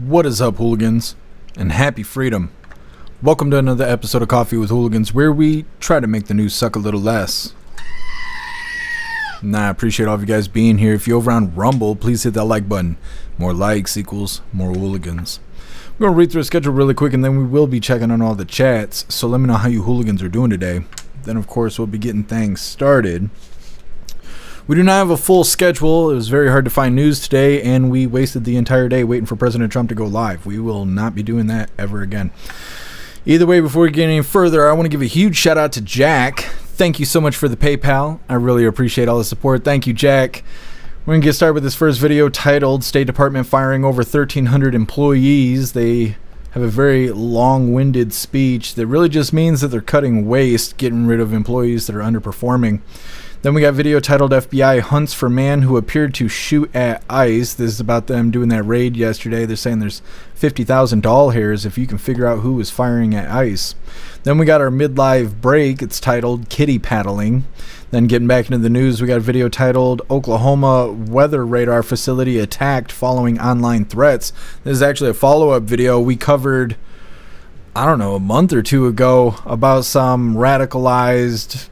What is up, hooligans, and happy freedom. Welcome to another episode of Coffee with Hooligans, where we try to make the news suck a little less. I appreciate all of you guys being here. If you're over on Rumble, please hit that like button. More likes equals more hooligans. We're going to read through a schedule really quick, and then we will be checking on all the chats. So let me know how you hooligans are doing today. Then, of course, we'll be getting things started. We do not have a full schedule. It was very hard to find news today, and we wasted the entire day waiting for President Trump to go live. We will not be doing that ever again. Either way, before we get any further, I want to give a huge shout out to Jack. Thank you so much for the PayPal. I really appreciate all the support. Thank you, Jack. We're going to get started with this first video titled State Department Firing Over 1,300 Employees. They have a very long-winded speech that really just means that they're cutting waste, getting rid of employees that are underperforming. Then we got video titled FBI Hunts for Man Who Appeared to Shoot at ICE. This is about them doing that raid yesterday. They're saying there's 50,000 doll hairs if you can figure out who was firing at ICE. Then we got our mid-live break. It's titled Kitty Paddling. Then getting back into the news, we got a video titled Oklahoma Weather Radar Facility Attacked Following Online Threats. This is actually a follow-up video we covered, I don't know, a month or two ago about some radicalized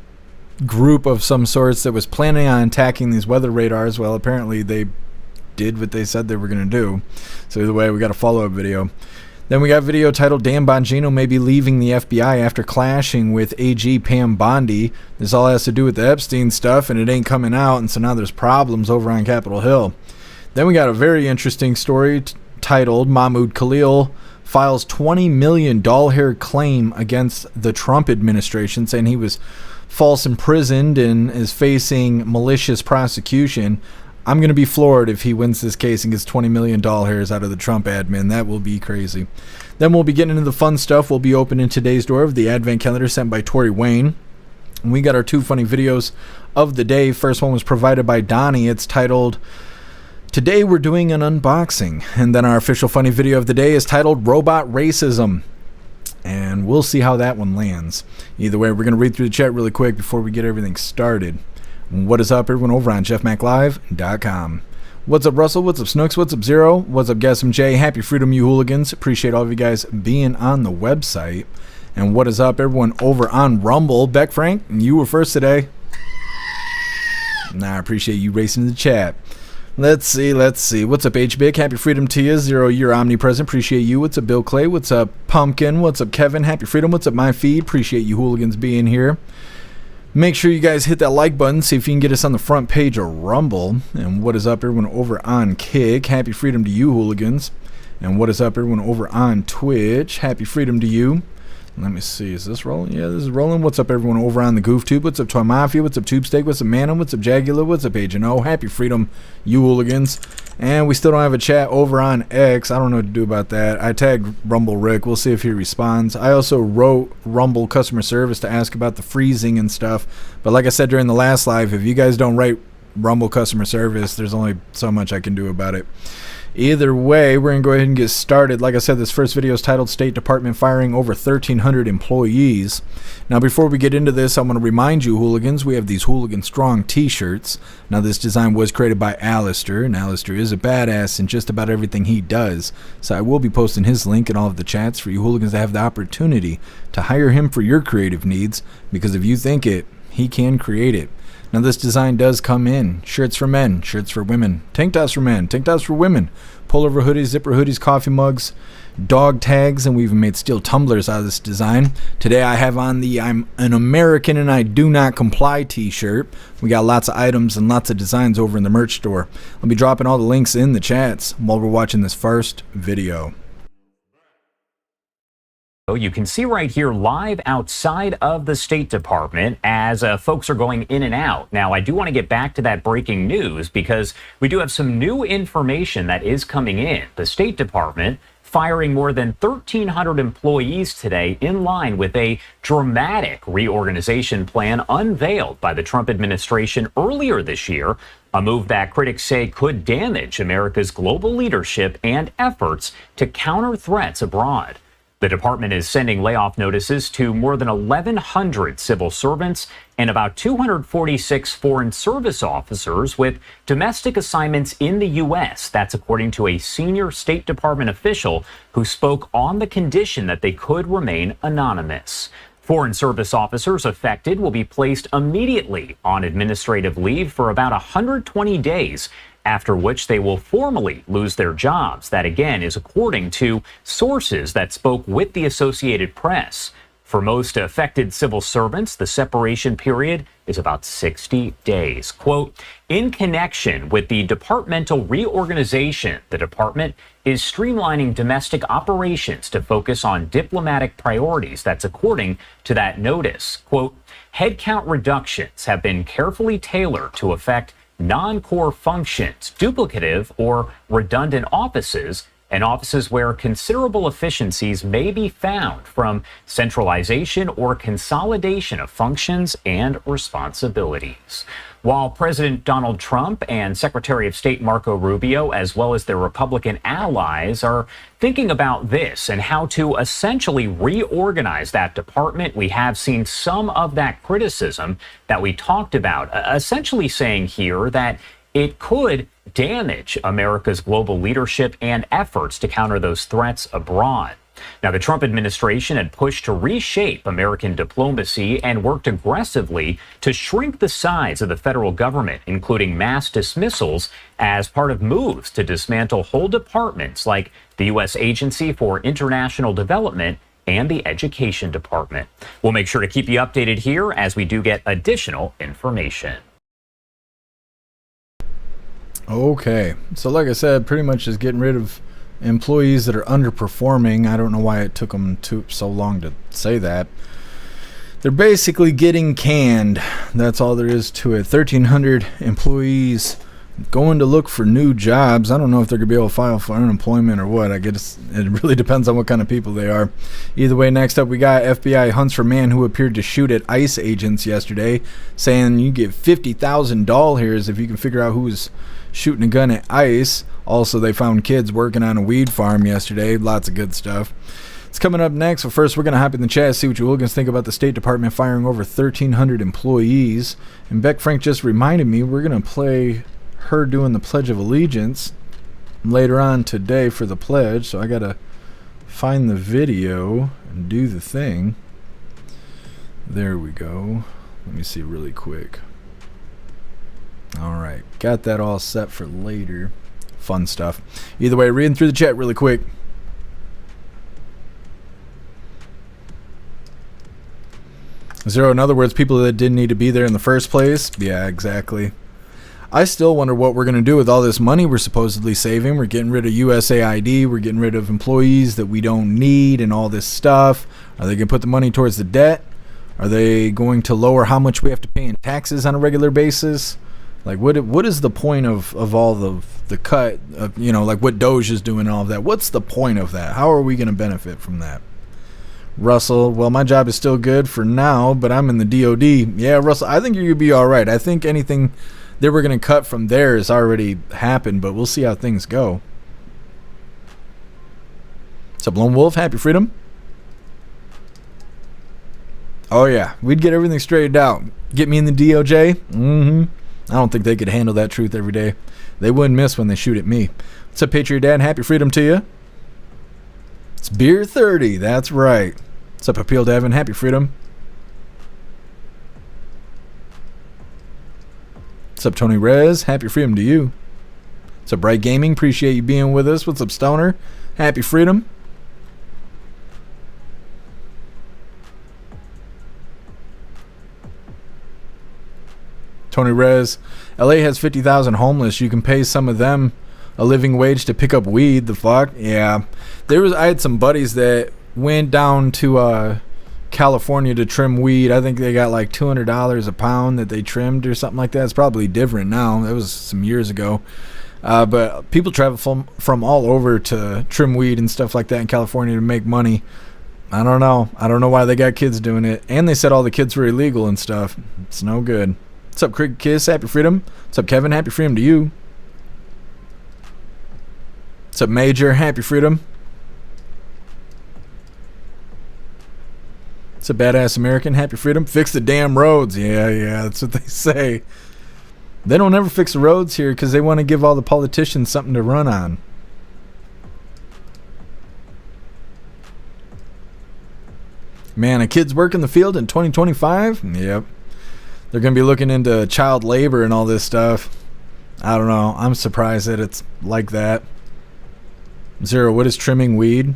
group of some sorts that was planning on attacking these weather radars. Well, apparently they did what they said they were going to do. So either way, we got a follow-up video. Then we got a video titled Dan Bongino may be leaving the FBI after clashing with AG Pam Bondi. This all has to do with the Epstein stuff, and it ain't coming out, and so now there's problems over on Capitol Hill. Then we got a very interesting story titled Mahmud Khalil files $20 million doll hair claim against the Trump administration, saying he was false imprisoned and is facing malicious prosecution. I'm going to be floored if he wins this case and gets 20 million doll hairs out of the Trump admin. That will be crazy. Then we'll be getting into the fun stuff. We'll be opening today's door of the Advent calendar sent by Tori Wayne. And we got our two funny videos of the day. First one was provided by Donnie. It's titled Today We're Doing an Unboxing. And then our official funny video of the day is titled Robot Racism. And we'll see how that one lands. Either way, we're going to read through the chat really quick before we get everything started. What is up, everyone, over on jeffmaclive.com. What's up, Russell? What's up, Snooks? What's up, Zero? What's up, Guess J? Happy freedom, you hooligans. Appreciate all of you guys being on the website. And what is up, everyone, over on Rumble? Beck Frank, you were first today. I appreciate you racing the chat. Let's see. What's up, H-Big? Happy freedom to you. Zero, you're omnipresent. Appreciate you. What's up, Bill Clay? What's up, Pumpkin? What's up, Kevin? Happy freedom. What's up, My Feed? Appreciate you hooligans being here. Make sure you guys hit that like button. See if you can get us on the front page of Rumble. And what is up, everyone, over on Kick? Happy freedom to you, hooligans. And what is up, everyone, over on Twitch? Happy freedom to you. Let me see. Is this rolling? Yeah, this is rolling. What's up, everyone, over on the Goof Tube? What's up, Toy Mafia? What's up, Tube Steak? What's up, Manum? What's up, Jagula? What's up, Agent O? Happy freedom, you hooligans. And we still don't have a chat over on X. I don't know what to do about that. I tagged Rumble Rick. We'll see if he responds. I also wrote Rumble customer service to ask about the freezing and stuff. But like I said during the last live, if you guys don't write Rumble customer service, there's only so much I can do about it. Either way, we're going to go ahead and get started. Like I said, this first video is titled State Department Firing Over 1,300 Employees. Now, before we get into this, I want to remind you, hooligans, we have these Hooligan Strong t-shirts. Now, this design was created by Alistair, and Alistair is a badass in just about everything he does. So I will be posting his link in all of the chats for you hooligans to have the opportunity to hire him for your creative needs, because if you think it, he can create it. Now, this design does come in shirts for men, shirts for women, tank tops for men, tank tops for women, pullover hoodies, zipper hoodies, coffee mugs, dog tags, and we even made steel tumblers out of this design. Today I have on the I'm an American and I do not comply t-shirt. We got lots of items and lots of designs over in the merch store. I'll be dropping all the links in the chats while we're watching this first video. You can see right here live outside of the State Department as folks are going in and out. Now, I do want to get back to that breaking news because we do have some new information that is coming in. The State Department firing more than 1,300 employees today in line with a dramatic reorganization plan unveiled by the Trump administration earlier this year, a move that critics say could damage America's global leadership and efforts to counter threats abroad. The department is sending layoff notices to more than 1,100 civil servants and about 246 foreign service officers with domestic assignments in the U.S. That's according to a senior State Department official who spoke on the condition that they could remain anonymous. Foreign service officers affected will be placed immediately on administrative leave for about 120 days, after which they will formally lose their jobs. That, again, is according to sources that spoke with the Associated Press. For most affected civil servants, the separation period is about 60 days. Quote, in connection with the departmental reorganization, the department is streamlining domestic operations to focus on diplomatic priorities. That's according to that notice. Quote, headcount reductions have been carefully tailored to affect non-core functions, duplicative or redundant offices, and offices where considerable efficiencies may be found from centralization or consolidation of functions and responsibilities. While President Donald Trump and Secretary of State Marco Rubio, as well as their Republican allies, are thinking about this and how to essentially reorganize that department, we have seen some of that criticism that we talked about, essentially saying here that it could damage America's global leadership and efforts to counter those threats abroad. Now, the Trump administration had pushed to reshape American diplomacy and worked aggressively to shrink the size of the federal government, including mass dismissals, as part of moves to dismantle whole departments like the U.S. Agency for International Development and the Education Department. We'll make sure to keep you updated here as we do get additional information. Okay, so like I said, pretty much just getting rid of employees that are underperforming. I don't know why it took them so long to say that. They're basically getting canned. That's all there is to it. 1,300 employees going to look for new jobs. I don't know if they're going to be able to file for unemployment or what. I guess it really depends on what kind of people they are. Either way, next up we got FBI hunts for man who appeared to shoot at ICE agents yesterday, saying you get $50,000 here if you can figure out who was shooting a gun at ICE. Also, they found kids working on a weed farm yesterday. Lots of good stuff. It's coming up next. So first, we're going to hop in the chat, see what you hooligans think about the State Department firing over 1,300 employees. And Beck Frank just reminded me we're going to play her doing the Pledge of Allegiance later on today for the pledge. So I got to find the video and do the thing. There we go. Let me see really quick. All right. Got that all set for later. Fun stuff. Either way, reading through the chat really quick. Zero, in other words, people that didn't need to be there in the first place. Yeah, exactly. I still wonder what we're going to do with all this money we're supposedly saving. We're getting rid of USAID. We're getting rid of employees that we don't need and all this stuff. Are they going to put the money towards the debt? Are they going to lower how much we have to pay in taxes on a regular basis? Like, what is the point of all the cut of, you know, like what Doge is doing and all of that? What's the point of that? How are we going to benefit from that? Russell, well, my job is still good for now, but I'm in the DOD. Yeah, Russell, I think you're going to be all right. I think anything that we're going to cut from there has already happened, but we'll see how things go. What's up, Lone Wolf? Happy Freedom? Oh, yeah. We'd get everything straightened out. Get me in the DOJ? Mm-hmm. I don't think they could handle that truth every day. They wouldn't miss when they shoot at me. What's up, Patriot Dad? Happy Freedom to you. It's Beer 30. That's right. What's up, Appeal Devin? Happy Freedom. What's up, Tony Rez? Happy Freedom to you. What's up, Bright Gaming? Appreciate you being with us. What's up, Stoner? Happy Freedom. Tony Rez, LA has 50,000 homeless. You can pay some of them a living wage to pick up weed. The fuck? Yeah. I had some buddies that went down to California to trim weed. I think they got like $200 a pound that they trimmed or something like that. It's probably different now. That was some years ago. But people travel from all over to trim weed and stuff like that in California to make money. I don't know. I don't know why they got kids doing it. And they said all the kids were illegal and stuff. It's no good. What's up, Craig Kiss? Happy Freedom. What's up, Kevin? Happy Freedom to you. What's up, Major? Happy Freedom. It's a badass American. Happy freedom. Fix the damn roads. Yeah, that's what they say. They don't ever fix the roads here because they want to give all the politicians something to run on. Man, a kid's work in the field in 2025? Yep. They're going to be looking into child labor and all this stuff. I don't know. I'm surprised that it's like that. Zero, what is trimming weed?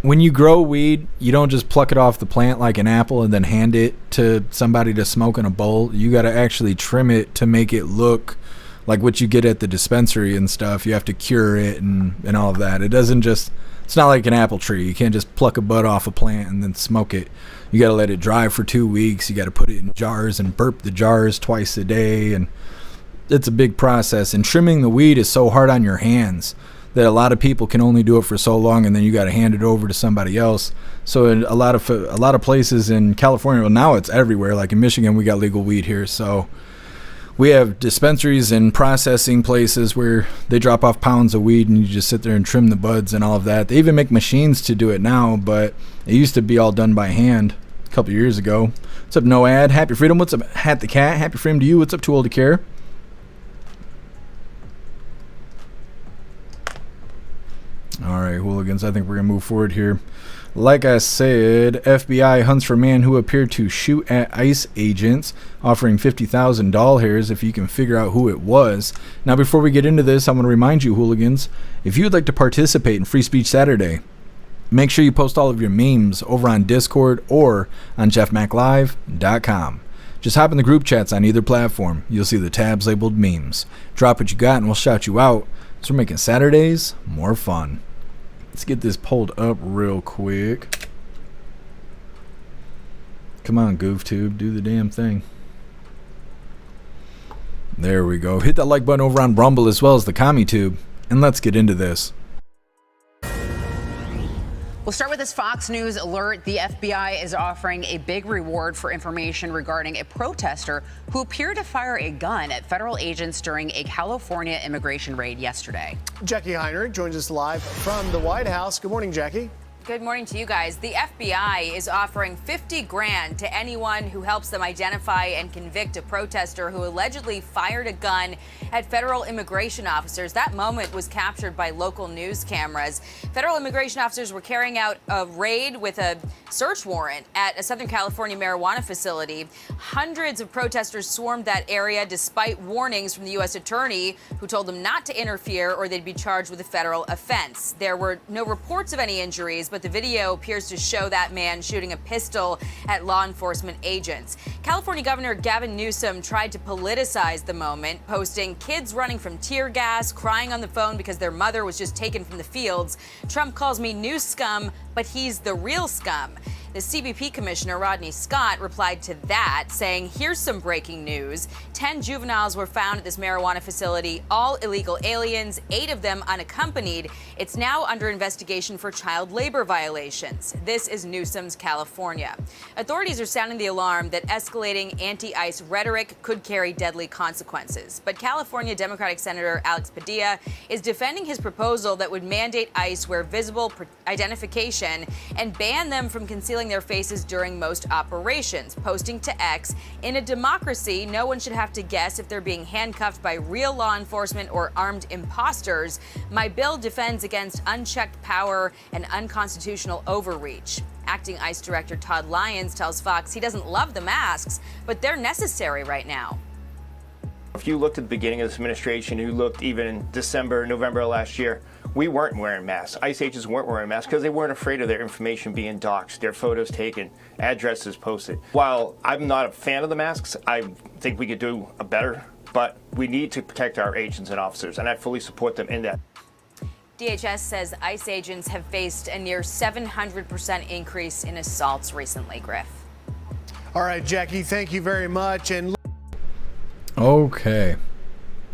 When you grow weed, you don't just pluck it off the plant like an apple and then hand it to somebody to smoke in a bowl. You got to actually trim it to make it look like what you get at the dispensary and stuff. You have to cure it and all of that. It doesn't just, it's not like an apple tree. You can't just pluck a bud off a plant and then smoke it. You got to let it dry for 2 weeks. You got to put it in jars and burp the jars twice a day. And it's a big process. And trimming the weed is so hard on your hands that a lot of people can only do it for so long, and then you got to hand it over to somebody else. So in a lot of places in California, well, now it's everywhere. Like in Michigan, we got legal weed here, so we have dispensaries and processing places where they drop off pounds of weed, and you just sit there and trim the buds and all of that. They even make machines to do it now, but it used to be all done by hand a couple years ago. What's up, Noad? Happy Freedom. What's up, Hat the Cat? Happy Freedom to you. What's up, Too Old to Care? All right, hooligans, I think we're going to move forward here. Like I said, FBI hunts for man who appeared to shoot at ICE agents, offering 50,000 doll hairs if you can figure out who it was. Now, before we get into this, I want to remind you, hooligans, if you would like to participate in Free Speech Saturday, make sure you post all of your memes over on Discord or on jeffmaclive.com. Just hop in the group chats on either platform. You'll see the tabs labeled memes. Drop what you got and we'll shout you out. So we're making Saturdays more fun. Let's get this pulled up real quick. Come on, GoofTube, do the damn thing. There we go. Hit that like button over on Rumble as well as the CommuTube, and let's get into this. We'll start with this Fox News alert. The FBI is offering a big reward for information regarding a protester who appeared to fire a gun at federal agents during a California immigration raid yesterday. Jackie Heinrich joins us live from the White House. Good morning, Jackie. Good morning to you guys. The FBI is offering 50 grand to anyone who helps them identify and convict a protester who allegedly fired a gun at federal immigration officers. That moment was captured by local news cameras. Federal immigration officers were carrying out a raid with a search warrant at a Southern California marijuana facility. Hundreds of protesters swarmed that area despite warnings from the U.S. attorney, who told them not to interfere or they'd be charged with a federal offense. There were no reports of any injuries, but the video appears to show that man shooting a pistol at law enforcement agents. California Governor Gavin Newsom tried to politicize the moment, posting kids running from tear gas, crying on the phone because their mother was just taken from the fields. Trump calls me new scum, but he's the real scum. The CBP Commissioner, Rodney Scott, replied to that, saying, here's some breaking news. 10 juveniles were found at this marijuana facility, all illegal aliens, 8 of them unaccompanied. It's now under investigation for child labor violations. This is Newsom's California. Authorities are sounding the alarm that escalating anti-ICE rhetoric could carry deadly consequences. But California Democratic Senator Alex Padilla is defending his proposal that would mandate ICE wear visible identification and ban them from concealing their faces during most operations, posting to X, in a democracy, no one should have to guess if they're being handcuffed by real law enforcement or armed imposters. My bill defends against unchecked power and unconstitutional overreach. Acting ICE Director Todd Lyons tells Fox he doesn't love the masks, but they're necessary right now. If you looked at the beginning of this administration, you looked even in December, November of last year, we weren't wearing masks. ICE agents weren't wearing masks because they weren't afraid of their information being doxxed, their photos taken, addresses posted. While I'm not a fan of the masks, I think we could do a better, but we need to protect our agents and officers, and I fully support them in that. DHS says ICE agents have faced a near 700% increase in assaults recently, Griff. All right, Jackie, thank you very much. And Okay.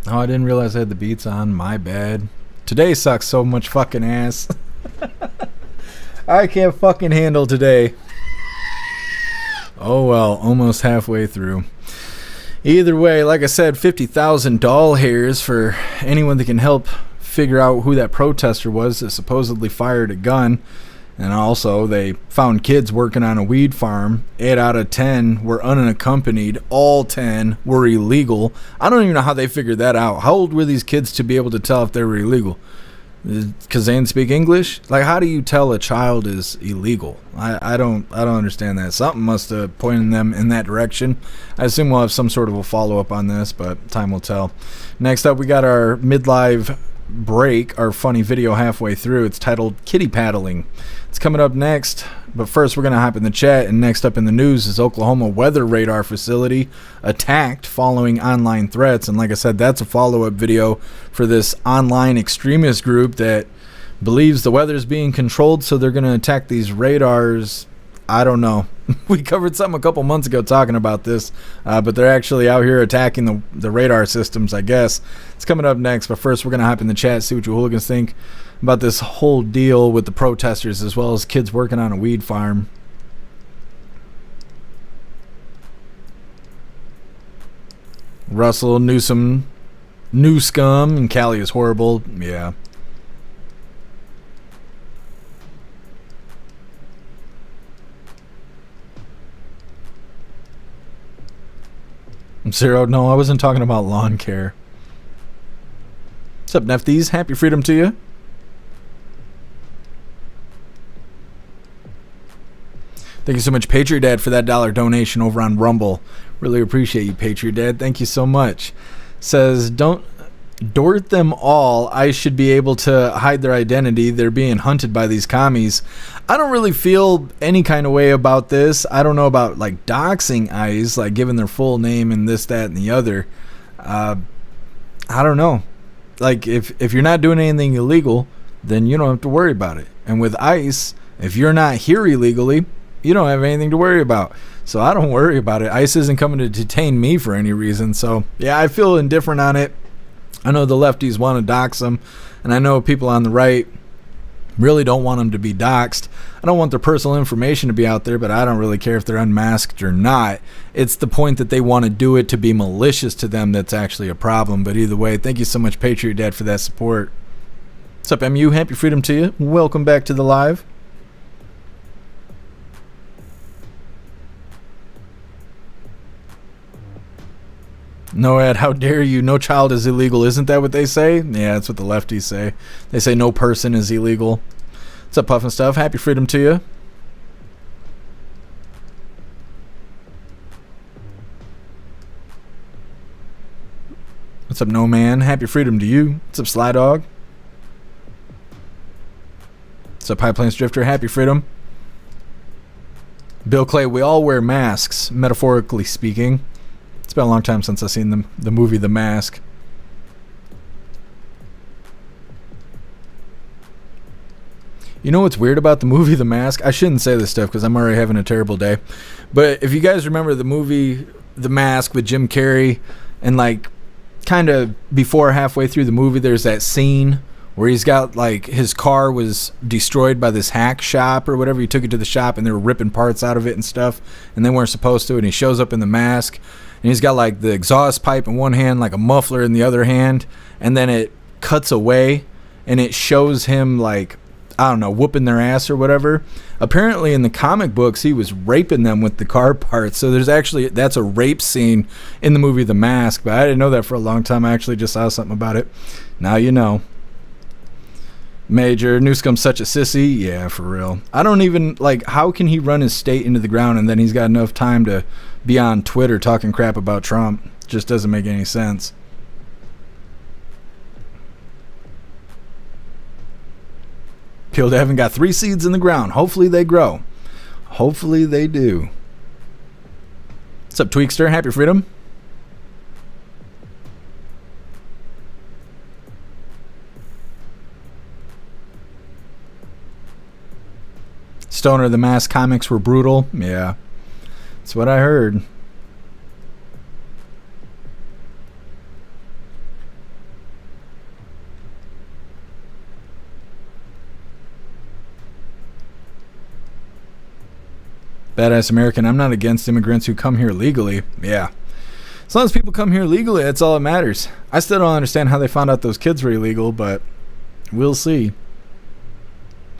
Oh, I didn't realize I had the beats on. My bad. Today sucks so much fucking ass. I can't fucking handle today. Oh well, almost halfway through. Either way, like I said, 50,000 doll hairs for anyone that can help figure out who that protester was that supposedly fired a gun. And also, they found kids working on a weed farm. 8 out of 10 were unaccompanied. All 10 were illegal. I don't even know how they figured that out. How old were these kids to be able to tell if they were illegal? Because they didn't speak English? Like, how do you tell a child is illegal? I don't understand that. Something must have pointed them in that direction. I assume we'll have some sort of a follow-up on this, but time will tell. Next up, we got our mid-live break, our funny video halfway through. It's titled Kitty Paddling. It's coming up next, but first we're going to hop in the chat, and next up in the news is Oklahoma weather radar facility attacked following online threats. And like I said, that's a follow-up video for this online extremist group that believes the weather is being controlled, so they're going to attack these radars. I don't know. We covered something a couple months ago talking about this, but they're actually out here attacking the radar systems, I guess. It's coming up next, but first we're going to hop in the chat, see what you hooligans think about this whole deal with the protesters as well as kids working on a weed farm. Russell Newsom, new scum, and Cali is horrible. Yeah. Zero, no, I wasn't talking about lawn care. What's up, Nefties? Happy freedom to you. Thank you so much, Patriot Dad, for that $1 donation over on Rumble. Really appreciate you, Patriot Dad. Thank you so much. Says, don't dort them all. I should be able to hide their identity. They're being hunted by these commies. I don't really feel any kind of way about this. I don't know about like doxing ICE, like giving their full name and this, that, and the other. I don't know. Like if you're not doing anything illegal, then you don't have to worry about it. And with ICE, if you're not here illegally, you don't have anything to worry about. So I don't worry about it. ICE isn't coming to detain me for any reason. So yeah, I feel indifferent on it. I know the lefties want to dox them, and I know people on the right really don't want them to be doxed. I don't want their personal information to be out there, but I don't really care if they're unmasked or not. It's the point that they want to do it to be malicious to them that's actually a problem. But either way, thank you so much, Patriot Dad, for that support. What's up, MU? Happy freedom to you. Welcome back to the live. No, Ed, how dare you? No child is illegal. Isn't that what they say? Yeah, that's what the lefties say. They say no person is illegal. What's up, Puffin Stuff? Happy freedom to you. What's up, No Man? Happy freedom to you. What's up, Sly Dog? What's up, High Plains Drifter? Happy freedom. Bill Clay, we all wear masks, metaphorically speaking. It's been a long time since I've seen the movie The Mask. You know what's weird about the movie The Mask? I shouldn't say this stuff because I'm already having a terrible day. But if you guys remember the movie The Mask with Jim Carrey, and like kind of before halfway through the movie, there's that scene where he's got like his car was destroyed by this hack shop or whatever. He took it to the shop and they were ripping parts out of it and stuff, and they weren't supposed to. And he shows up in the mask. And he's got like the exhaust pipe in one hand, like a muffler in the other hand. And then it cuts away and it shows him like, I don't know, whooping their ass or whatever. Apparently in the comic books, he was raping them with the car parts. So that's a rape scene in the movie The Mask. But I didn't know that for a long time. I actually just saw something about it. Now you know. Major, Newscom's such a sissy. Yeah, for real. I don't even, like, how can he run his state into the ground and then he's got enough time to be on Twitter talking crap about Trump? Just doesn't make any sense. People haven't got 3 seeds in the ground. Hopefully they grow. Hopefully they do. What's up, Tweakster? Happy freedom. Stoner, the Mask comics were brutal. Yeah, that's what I heard. Badass American, I'm not against immigrants who come here legally. Yeah. As long as people come here legally, that's all that matters. I still don't understand how they found out those kids were illegal, but we'll see.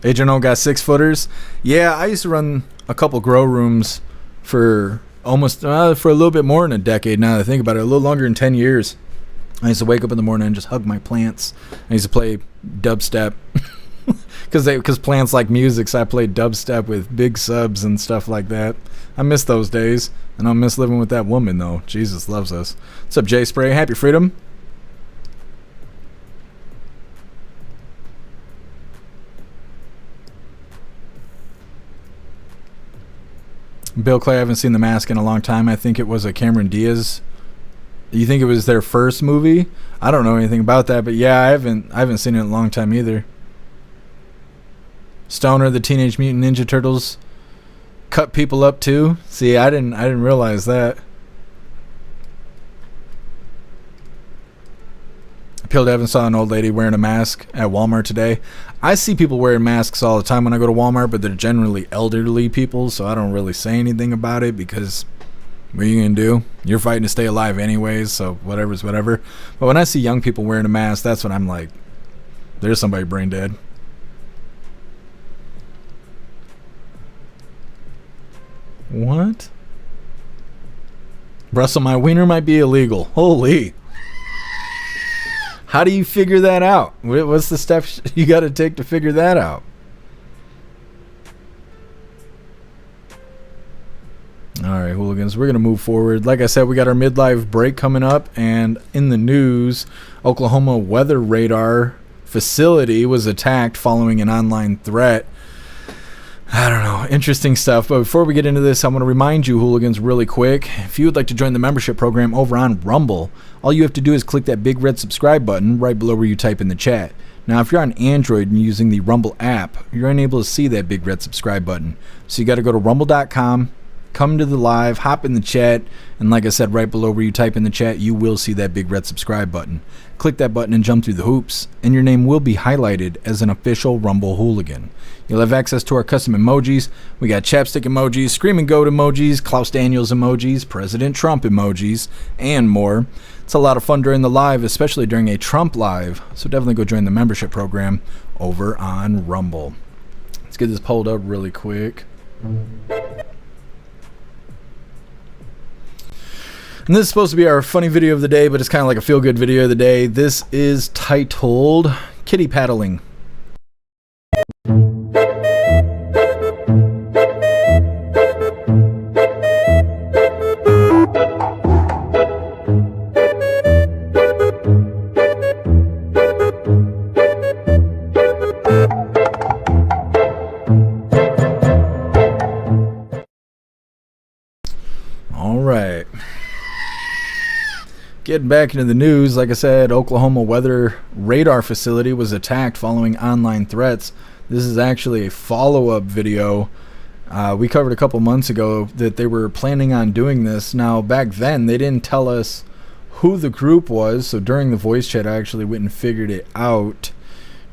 Agent O got 6-footers. Yeah, I used to run a couple grow rooms for almost for a little bit more than a decade. Now that I think about it, a little longer than 10 years. I used to wake up in the morning and just hug my plants. I used to play dubstep because plants like music, so I played dubstep with big subs and stuff like that. I miss those days, and I miss living with that woman though. Jesus loves us. What's up, Jay Spray? Happy Freedom. Bill Clay, I haven't seen The Mask in a long time. I think it was a Cameron Diaz. You think it was their first movie? I don't know anything about that, but yeah, I haven't seen it in a long time either. Stoner, the Teenage Mutant Ninja Turtles, cut people up too. See, I didn't realize that. Peeled Evans saw an old lady wearing a mask at Walmart today. I see people wearing masks all the time when I go to Walmart, but they're generally elderly people, so I don't really say anything about it because what are you going to do? You're fighting to stay alive anyways, so whatever's whatever. But when I see young people wearing a mask, that's when I'm like, there's somebody brain dead. What? Russell, my wiener might be illegal. Holy. How do you figure that out? What's the steps you got to take to figure that out? All right, hooligans, we're going to move forward. Like I said, we got our midlife break coming up, and in the news, Oklahoma weather radar facility was attacked following an online threat. I don't know, interesting stuff. But before we get into this, I want to remind you, hooligans, really quick, if you would like to join the membership program over on Rumble, all you have to do is click that big red subscribe button right below where you type in the chat. Now, if you're on Android and using the Rumble app, you're unable to see that big red subscribe button. So you got to go to rumble.com, come to the live, hop in the chat, and like I said, right below where you type in the chat, you will see that big red subscribe button. Click that button and jump through the hoops, and your name will be highlighted as an official Rumble hooligan. You'll have access to our custom emojis. We got chapstick emojis, screaming goat emojis, Klaus Daniels emojis, President Trump emojis, and more. It's a lot of fun during the live, especially during a Trump live, so definitely go join the membership program over on Rumble. Let's get this pulled up really quick. And this is supposed to be our funny video of the day, but it's kind of like a feel-good video of the day. This is titled Kitty Paddling. All right. Getting back into the news, like I said, Oklahoma weather radar facility was attacked following online threats. This is actually a follow-up video. We covered a couple months ago that they were planning on doing this. Now, back then, they didn't tell us who the group was, so during the voice chat, I actually went and figured it out.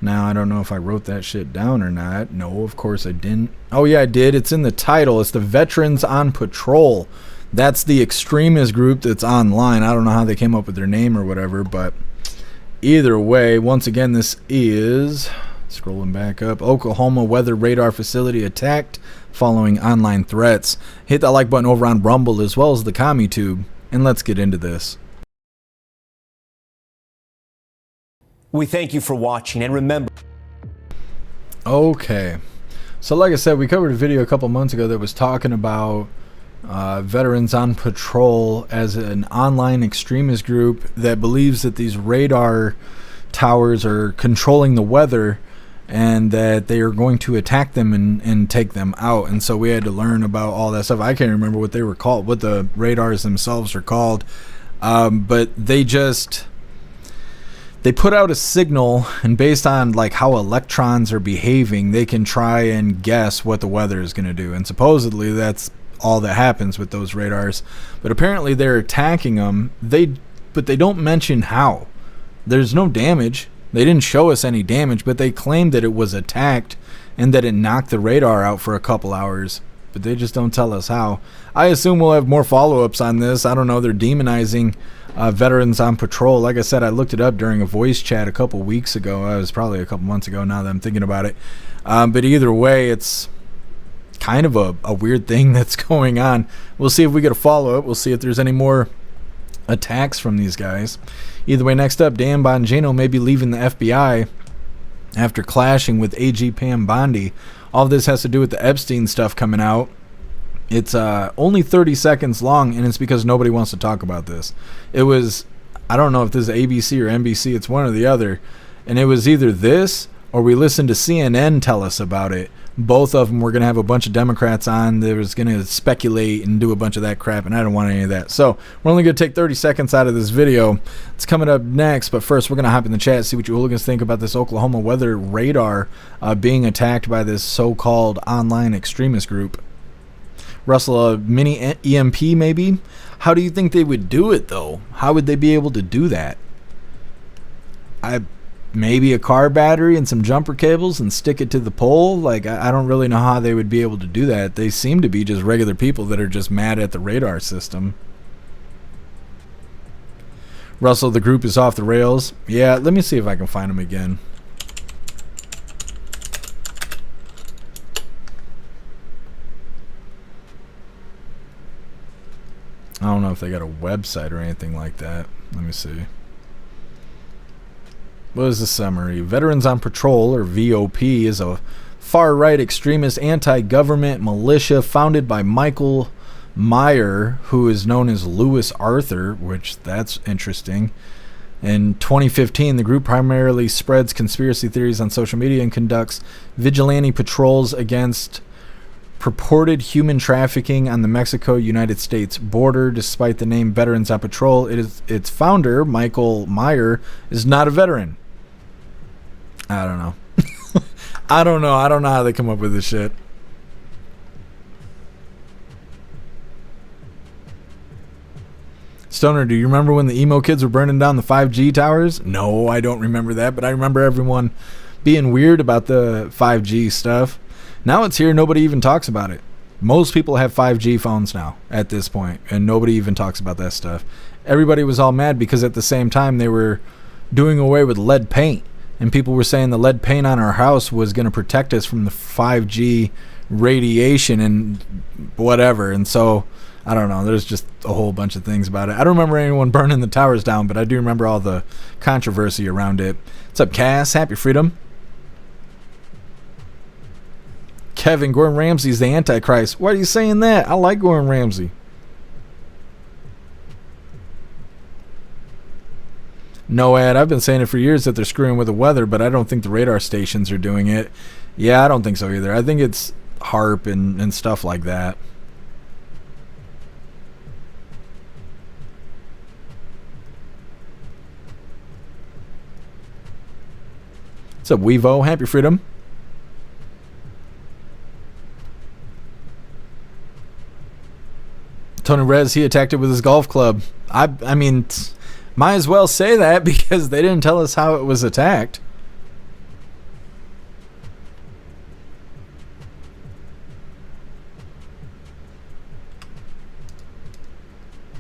Now, I don't know if I wrote that shit down or not. No, of course I didn't. Oh, yeah, I did. It's in the title. It's the Veterans on Patrol. That's the extremist group that's online. I don't know how they came up with their name or whatever, but either way, once again, this is, scrolling back up, Oklahoma weather radar facility attacked following online threats. Hit that like button over on Rumble as well as the CommuTube, and let's get into this. We thank you for watching, and remember... Okay, so like I said, we covered a video a couple months ago that was talking about Veterans on Patrol as an online extremist group that believes that these radar towers are controlling the weather and that they are going to attack them and take them out. And so we had to learn about all that stuff. I can't remember what they were called, what the radars themselves are called, but they put out a signal, and based on like how electrons are behaving, they can try and guess what the weather is going to do. And supposedly that's all that happens with those radars. But apparently they're attacking them. But they don't mention how. There's no damage. They didn't show us any damage, but they claimed that it was attacked and that it knocked the radar out for a couple hours. but they just don't tell us how. I assume we'll have more follow-ups on this. I don't know. They're demonizing veterans on patrol. Like I said, I looked it up during a voice chat a couple weeks ago. It was probably a couple months ago now that I'm thinking about it. But either way, it's kind of a weird thing that's going on. We'll see if we get a follow-up. We'll see if there's any more attacks from these guys. Either way, next up, Dan Bongino may be leaving the FBI after clashing with AG Pam Bondi. All this has to do with the Epstein stuff coming out. It's only 30 seconds long, and it's because nobody wants to talk about this. It was, I don't know if this is ABC or NBC, it's one or the other, and it was either this or we listened to CNN tell us about it. Both of them were going to have a bunch of Democrats on. They was going to speculate and do a bunch of that crap, and I don't want any of that. So we're only going to take 30 seconds out of this video. It's coming up next, but first we're going to hop in the chat, see what you hooligans think about this Oklahoma weather radar being attacked by this so-called online extremist group. Russell, a mini EMP maybe? How do you think they would do it, though? How would they be able to do that? Maybe a car battery and some jumper cables and stick it to the pole. Like, I don't really know how they would be able to do that. They seem to be just regular people that are just mad at the radar system. Russell, the group is off the rails. Yeah, let me see if I can find them again. I don't know if they got a website or anything like that. Let me see. What is the summary? Veterans on Patrol, or VOP, is a far-right extremist anti-government militia founded by Michael Meyer, who is known as Lewis Arthur, which that's interesting. In 2015, the group primarily spreads conspiracy theories on social media and conducts vigilante patrols against purported human trafficking on the Mexico-United States border. Despite the name Veterans on Patrol, its founder, Michael Meyer, is not a veteran. I don't know. I don't know how they come up with this shit. Stoner, do you remember when the emo kids were burning down the 5G towers? No, I don't remember that, but I remember everyone being weird about the 5G stuff. Now it's here, nobody even talks about it. Most people have 5G phones now at this point, and nobody even talks about that stuff. Everybody was all mad because at the same time they were doing away with lead paint, and people were saying the lead paint on our house was going to protect us from the 5G radiation and whatever. And so, I don't know, there's just a whole bunch of things about it. I don't remember anyone burning the towers down, but I do remember all the controversy around it. What's up, Cass? Happy Freedom. Kevin, Gordon Ramsay's the Antichrist. Why are you saying that? I like Gordon Ramsay. No, Ed, I've been saying it for years that they're screwing with the weather, but I don't think the radar stations are doing it. Yeah, I don't think so either. I think it's HARP and stuff like that. What's up, Weevo? Happy Freedom. Tony Rez, he attacked it with his golf club. I mean, might as well say that because they didn't tell us how it was attacked.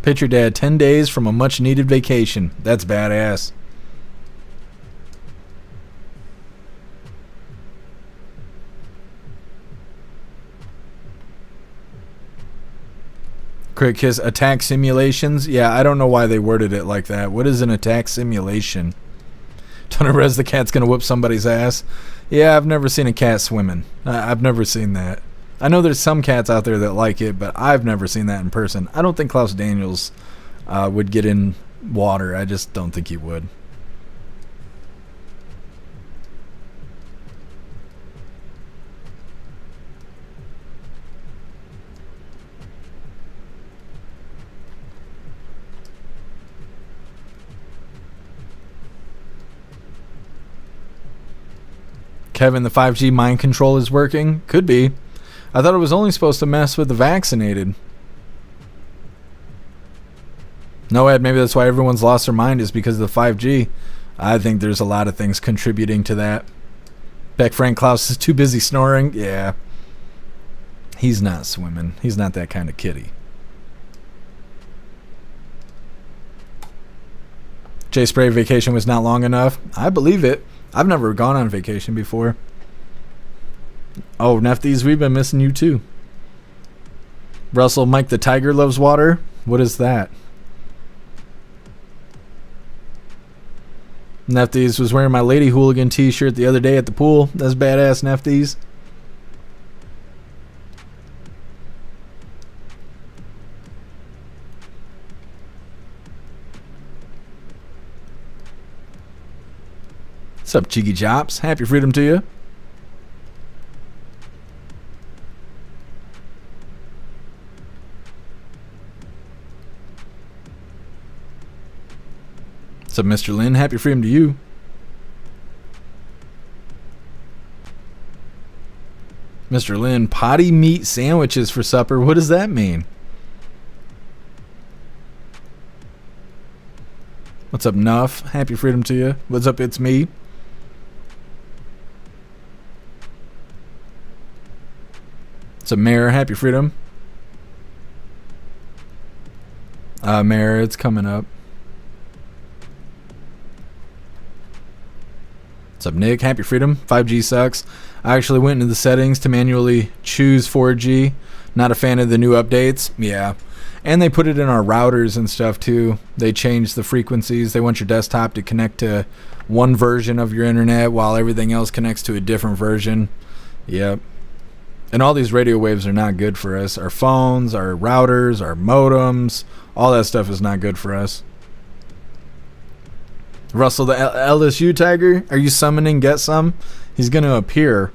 Picture Dad, 10 days from a much needed vacation. That's badass. Quick Kiss, attack simulations. Yeah, I don't know why they worded it like that. What is an attack simulation? Tony Rez, the cat's gonna whoop somebody's ass. Yeah, I've never seen a cat swimming. I've never seen that. I know there's some cats out there that like it, but I've never seen that in person. I don't think Klaus Daniels would get in water. I just don't think he would. Kevin, the 5G mind control is working? Could be. I thought it was only supposed to mess with the vaccinated. No, Ed, maybe that's why everyone's lost their mind is because of the 5G. I think there's a lot of things contributing to that. Beck Frank Klaus is too busy snoring. Yeah. He's not swimming. He's not that kind of kitty. Jay Spray vacation was not long enough. I believe it. I've never gone on vacation before. Oh, Nefties, we've been missing you too. Russell, Mike the Tiger loves water. What is that? Nefties was wearing my Lady Hooligan t-shirt the other day at the pool. That's badass, Nefties. What's up, Cheeky Chops? Happy freedom to you. What's up, Mr. Lynn? Happy freedom to you. Mr. Lynn, potty meat sandwiches for supper. What does that mean? What's up, Nuff? Happy freedom to you. What's up, it's me. What's up, Mayor? Happy freedom. Mayor, it's coming up. What's up, Nick? Happy freedom. 5G sucks. I actually went into the settings to manually choose 4G. Not a fan of the new updates. Yeah. And they put it in our routers and stuff too. They changed the frequencies. They want your desktop to connect to one version of your internet while everything else connects to a different version. Yep. And all these radio waves are not good for us. Our phones, our routers, our modems, all that stuff is not good for us. Russell, the LSU Tiger, are you summoning Get Some? He's going to appear.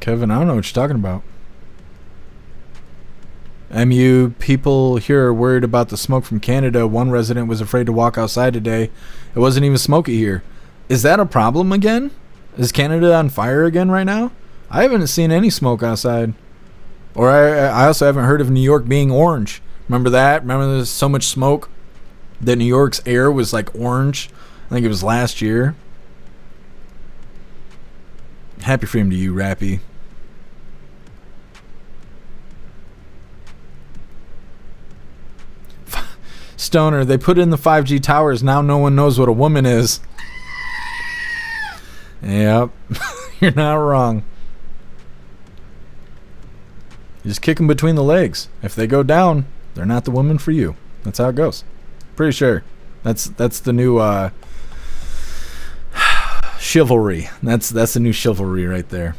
Kevin, I don't know what you're talking about. MU, people here are worried about the smoke from Canada. One resident was afraid to walk outside today. It wasn't even smoky here. Is that a problem again? Is Canada on fire again right now? I haven't seen any smoke outside. Or I also haven't heard of New York being orange. Remember that? Remember there's so much smoke that New York's air was like orange? I think it was last year. Happy freedom to you, Rappy. Stoner, they put in the 5G towers. Now no one knows what a woman is. Yep. You're not wrong. You just kick them between the legs. If they go down, they're not the woman for you. That's how it goes. Pretty sure. That's the new chivalry. That's the new chivalry right there.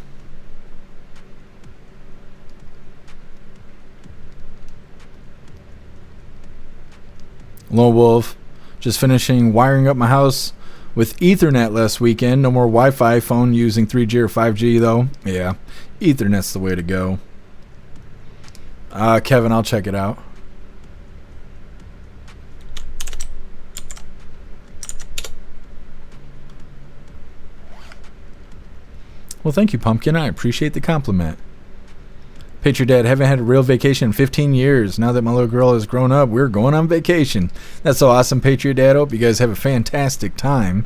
Lone Wolf, just finishing wiring up my house with Ethernet last weekend. No more Wi-Fi. Phone using 3G or 5G though. Yeah, Ethernet's the way to go. Kevin, I'll check it out. Well, thank you, Pumpkin. I appreciate the compliment. Patriot Dad, haven't had a real vacation in 15 years. Now that my little girl has grown up, we're going on vacation. That's so awesome, Patriot Dad. Hope you guys have a fantastic time.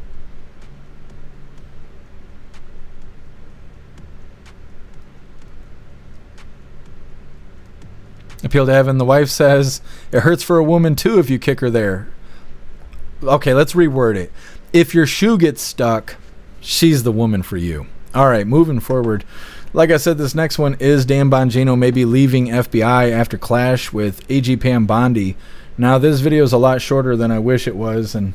Appeal to Heaven, the wife says, it hurts for a woman too if you kick her there. Okay, let's reword it. If your shoe gets stuck, she's the woman for you. All right, moving forward. Like I said, this next one is Dan Bongino may be leaving FBI after clash with AG Pam Bondi. Now, this video is a lot shorter than I wish it was, and,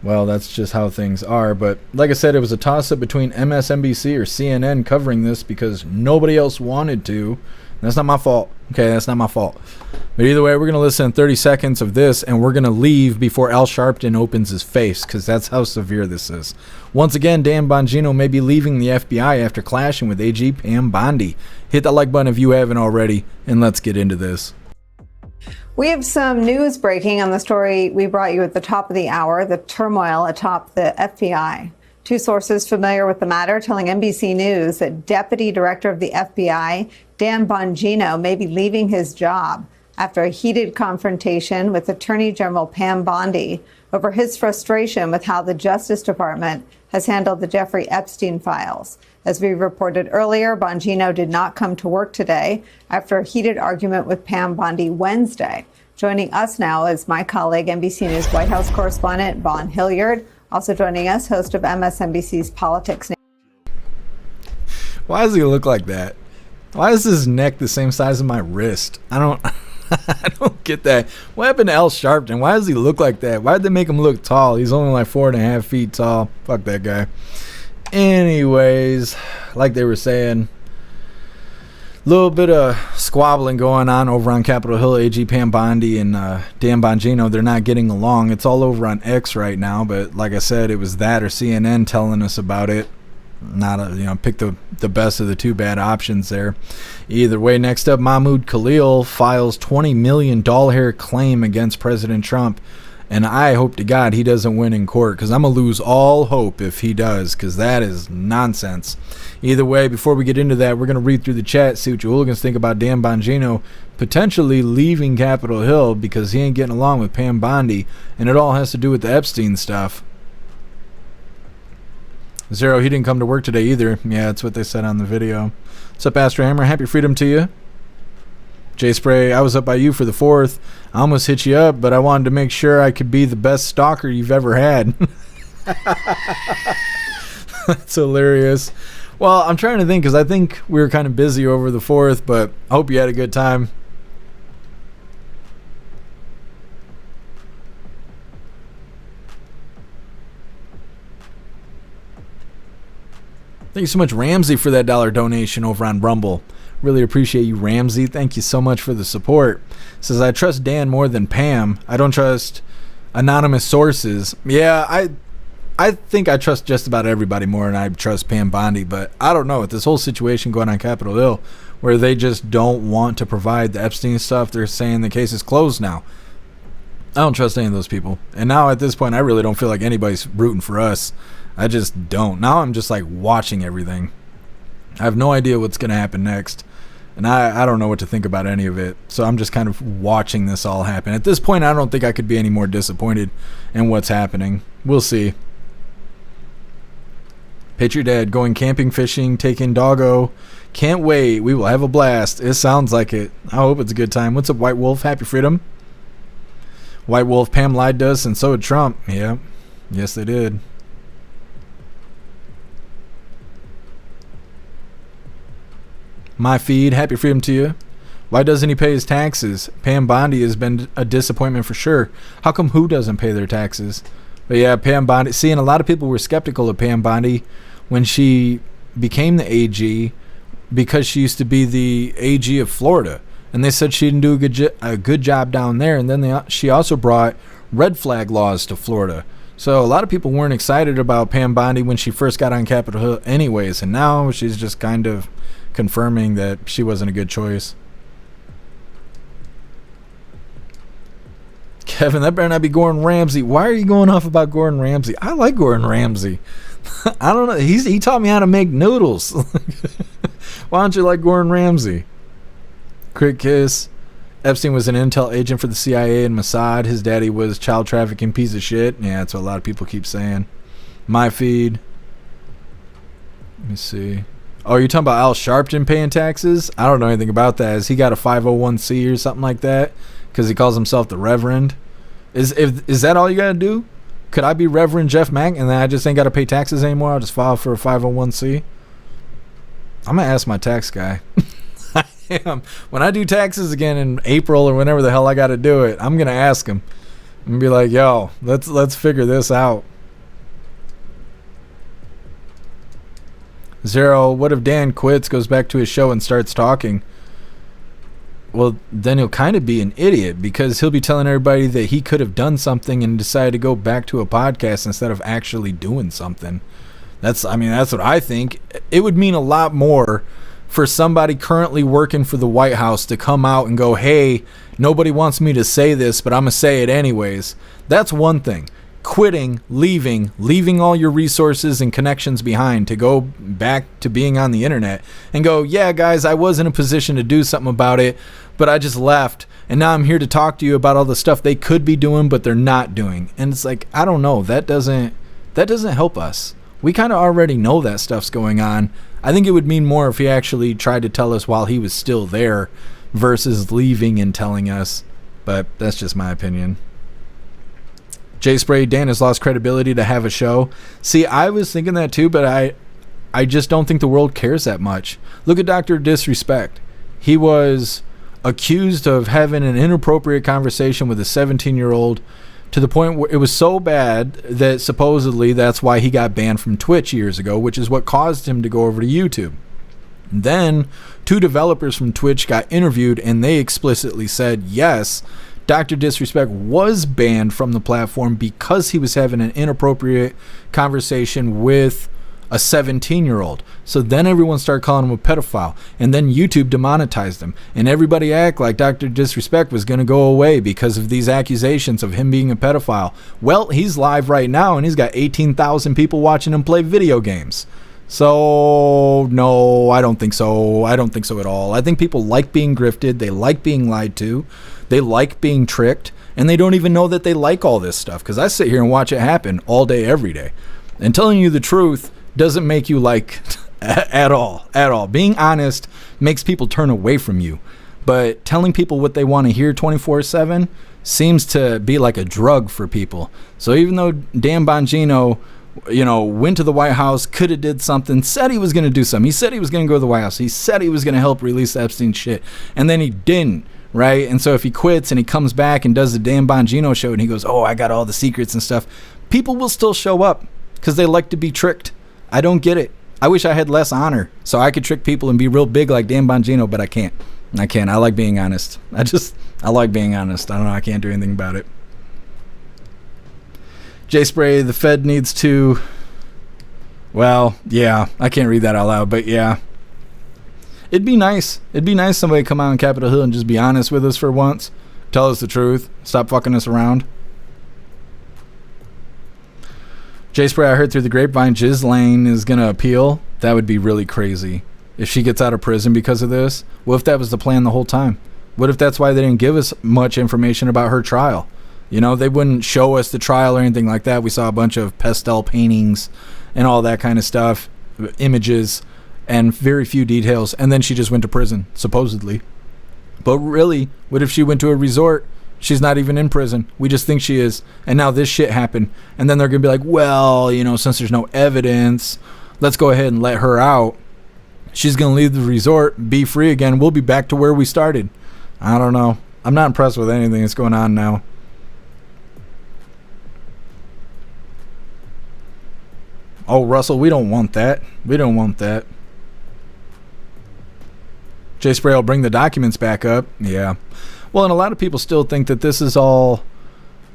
well, that's just how things are. But, like I said, it was a toss-up between MSNBC or CNN covering this because nobody else wanted to. That's not my fault. Okay, that's not my fault. But either way, we're going to listen to 30 seconds of this, and we're going to leave before Al Sharpton opens his face, because that's how severe this is. Once again, Dan Bongino may be leaving the FBI after clashing with AG Pam Bondi. Hit that like button if you haven't already, and let's get into this. We have some news breaking on the story we brought you at the top of the hour, the turmoil atop the FBI. Two sources familiar with the matter telling NBC News that Deputy Director of the FBI, Dan Bongino, may be leaving his job after a heated confrontation with Attorney General Pam Bondi over his frustration with how the Justice Department has handled the Jeffrey Epstein files. As we reported earlier, Bongino did not come to work today after a heated argument with Pam Bondi Wednesday. Joining us now is my colleague, NBC News White House correspondent Vaughn Hilliard. Also joining us, host of MSNBC's Politics. Why does he look like that? Why is his neck the same size as my wrist? I don't get that. What happened to Al Sharpton? Why does he look like that? Why did they make him look tall? He's only like 4.5 feet tall. Fuck that guy. Anyways, like they were saying, little bit of squabbling going on over on Capitol Hill. AG Pam Bondi and Dan Bongino, they're not getting along. It's all over on X right now, but like I said, it was that or CNN telling us about it. Not pick the best of the two bad options there. Either way, next up, Mahmud Khalil files $20 million claim against President Trump. And I hope to God he doesn't win in court, because I'm going to lose all hope if he does, because that is nonsense. Either way, before we get into that, we're going to read through the chat, see what you hooligans think about Dan Bongino potentially leaving Capitol Hill because he ain't getting along with Pam Bondi, and it all has to do with the Epstein stuff. Zero, he didn't come to work today either. Yeah, that's what they said on the video. What's up, Astro Hammer? Happy freedom to you. J Spray, I was up by you for the 4th. I almost hit you up, but I wanted to make sure I could be the best stalker you've ever had. That's hilarious. Well, I'm trying to think, because I think we were kind of busy over the 4th, but I hope you had a good time. Thank you so much, Ramsey, for that $1 donation over on Rumble. Really appreciate you, Ramsey. Thank you so much for the support. Says, I trust Dan more than Pam. I don't trust anonymous sources. Yeah, I think I trust just about everybody more than I trust Pam Bondi, but I don't know. With this whole situation going on Capitol Hill, where they just don't want to provide the Epstein stuff, they're saying the case is closed now. I don't trust any of those people. And now at this point, I really don't feel like anybody's rooting for us. I just don't. Now I'm just like watching everything. I have no idea what's going to happen next. And I don't know what to think about any of it. So I'm just kind of watching this all happen. At this point, I don't think I could be any more disappointed in what's happening. We'll see. Patriot Dad, going camping, fishing, taking doggo. Can't wait. We will have a blast. It sounds like it. I hope it's a good time. What's up, White Wolf? Happy freedom. White Wolf, Pam lied to us, and so did Trump. Yeah. Yes, they did. My feed, happy freedom to you. Why doesn't he pay his taxes? Pam Bondi has been a disappointment for sure. How come who doesn't pay their taxes? But yeah, Pam Bondi. See, and a lot of people were skeptical of Pam Bondi when she became the AG, because she used to be the AG of Florida. And they said she didn't do a good job down there. And then she also brought red flag laws to Florida. So a lot of people weren't excited about Pam Bondi when she first got on Capitol Hill anyways. And now she's just kind of confirming that she wasn't a good choice. Kevin, that better not be Gordon Ramsay. Why are you going off about Gordon Ramsay? I like Gordon Ramsay. I don't know. He taught me how to make noodles. Why don't you like Gordon Ramsay? Crit Kiss. Epstein was an intel agent for the CIA and Mossad. His daddy was child trafficking piece of shit. Yeah, that's what a lot of people keep saying. My feed. Let me see. Oh, you're talking about Al Sharpton paying taxes? I don't know anything about that. Has he got a 501c or something like that? Because he calls himself the Reverend. Is that all you got to do? Could I be Reverend Jeff Mack and then I just ain't got to pay taxes anymore? I'll just file for a 501c? I'm going to ask my tax guy. I am. When I do taxes again in April or whenever the hell I got to do it, I'm going to ask him. I'm going to be like, yo, let's figure this out. Zero, what if Dan quits, goes back to his show and starts talking? Well, then he'll kind of be an idiot, because he'll be telling everybody that he could have done something and decided to go back to a podcast instead of actually doing something. That's what I think. It would mean a lot more for somebody currently working for the White House to come out and go, hey, nobody wants me to say this, but I'm going to say it anyways. That's one thing. quitting, leaving all your resources and connections behind to go back to being on the internet and go, yeah, guys, I was in a position to do something about it, but I just left. And now I'm here to talk to you about all the stuff they could be doing, but they're not doing. And it's like, I don't know. That doesn't help us. We kind of already know that stuff's going on. I think it would mean more if he actually tried to tell us while he was still there versus leaving and telling us. But that's just my opinion. Jay Spray, Dan has lost credibility to have a show. See, I was thinking that too, but I just don't think the world cares that much. Look at Dr. Disrespect. He was accused of having an inappropriate conversation with a 17-year-old to the point where it was so bad that supposedly that's why he got banned from Twitch years ago, which is what caused him to go over to YouTube. Then 2 developers from Twitch got interviewed and they explicitly said, yes, Dr. Disrespect was banned from the platform because he was having an inappropriate conversation with a 17-year-old. So then everyone started calling him a pedophile. And then YouTube demonetized him. And everybody act like Dr. Disrespect was going to go away because of these accusations of him being a pedophile. Well, he's live right now and he's got 18,000 people watching him play video games. So, no, I don't think so. I don't think so at all. I think people like being grifted. They like being lied to. They like being tricked. And they don't even know that they like all this stuff. Because I sit here and watch it happen all day, every day. And telling you the truth doesn't make you like at all. Being honest makes people turn away from you. But telling people what they want to hear 24/7 seems to be like a drug for people. So even though Dan Bongino, went to the White House, could have did something, said he was going to do something. He said he was going to go to the White House. He said he was going to help release Epstein shit. And then he didn't, right? And so if he quits and he comes back and does the Dan Bongino show and he goes, oh, I got all the secrets and stuff, people will still show up because they like to be tricked. I don't get it. I wish I had less honor so I could trick people and be real big like Dan Bongino, but I can't. I like being honest. I like being honest. I don't know. I can't do anything about it. Jay Spray, the Fed needs to, well, yeah, I can't read that out loud, but yeah. It'd be nice. Somebody come out on Capitol Hill and just be honest with us for once. Tell us the truth. Stop fucking us around. Jay Spray, I heard through the grapevine Ghislaine is going to appeal. That would be really crazy. If she gets out of prison because of this, what if that was the plan the whole time? What if that's why they didn't give us much information about her trial? They wouldn't show us the trial or anything like that. We saw a bunch of pastel paintings and all that kind of stuff, images, and very few details. And then she just went to prison, supposedly. But really, what if she went to a resort? She's not even in prison. We just think she is. And now this shit happened. And then they're going to be like, well, since there's no evidence, let's go ahead and let her out. She's going to leave the resort, be free again. We'll be back to where we started. I don't know. I'm not impressed with anything that's going on now. Oh, Russell, we don't want that. We don't want that. Jay Spray will bring the documents back up. Yeah. Well, and a lot of people still think that this is all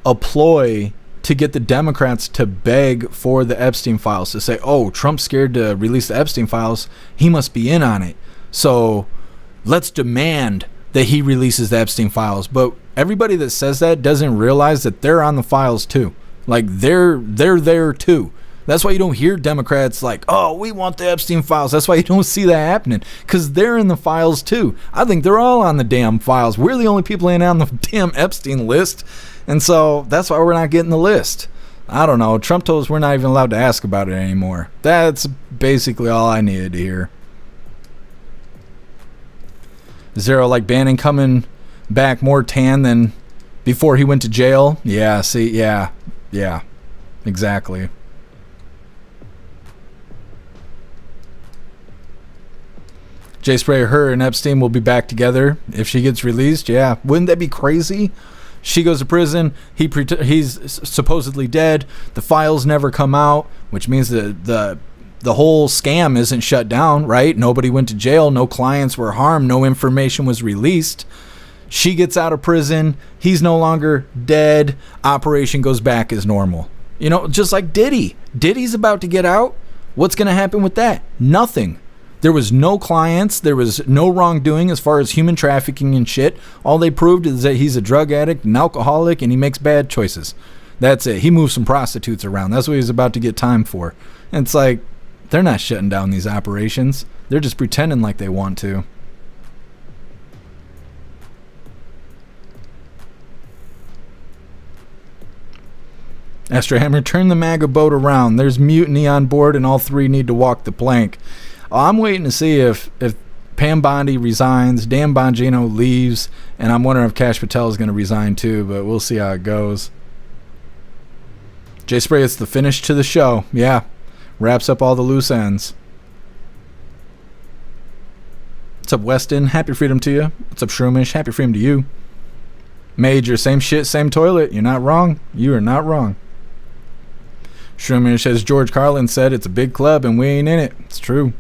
a ploy to get the Democrats to beg for the Epstein files, to say, oh, Trump's scared to release the Epstein files. He must be in on it. So let's demand that he releases the Epstein files. But everybody that says that doesn't realize that they're on the files too. Like they're there too. That's why you don't hear Democrats like, oh, we want the Epstein files. That's why you don't see that happening, because they're in the files too. I think they're all on the damn files. We're the only people in on the damn Epstein list. And so that's why we're not getting the list. I don't know. Trump told us we're not even allowed to ask about it anymore. That's basically all I needed to hear. Zero, like Bannon coming back more tan than before he went to jail. Yeah, see, yeah, exactly. Jay Spray, her and Epstein will be back together if she gets released. Yeah, wouldn't that be crazy? She goes to prison. He's supposedly dead. The files never come out, which means that the whole scam isn't shut down, right? Nobody went to jail. No clients were harmed. No information was released. She gets out of prison. He's no longer dead. Operation goes back as normal. Just like Diddy. Diddy's about to get out. What's going to happen with that? Nothing. There was no clients. There was no wrongdoing as far as human trafficking and shit. All they proved is that he's a drug addict, an alcoholic, and he makes bad choices. That's it. He moved some prostitutes around. That's what he's about to get time for. And it's like, they're not shutting down these operations. They're just pretending like they want to. Astro Hammer, turn the MAGA boat around. There's mutiny on board and all three need to walk the plank. I'm waiting to see if Pam Bondi resigns, Dan Bongino leaves, and I'm wondering if Kash Patel is going to resign too, but we'll see how it goes. Jay Spray, it's the finish to the show. Yeah, wraps up all the loose ends. What's up, Weston? Happy freedom to you. What's up, Shroomish? Happy freedom to you. Major, same shit, same toilet. You're not wrong. You are not wrong. Shroomish, as George Carlin said, it's a big club and we ain't in it. It's true.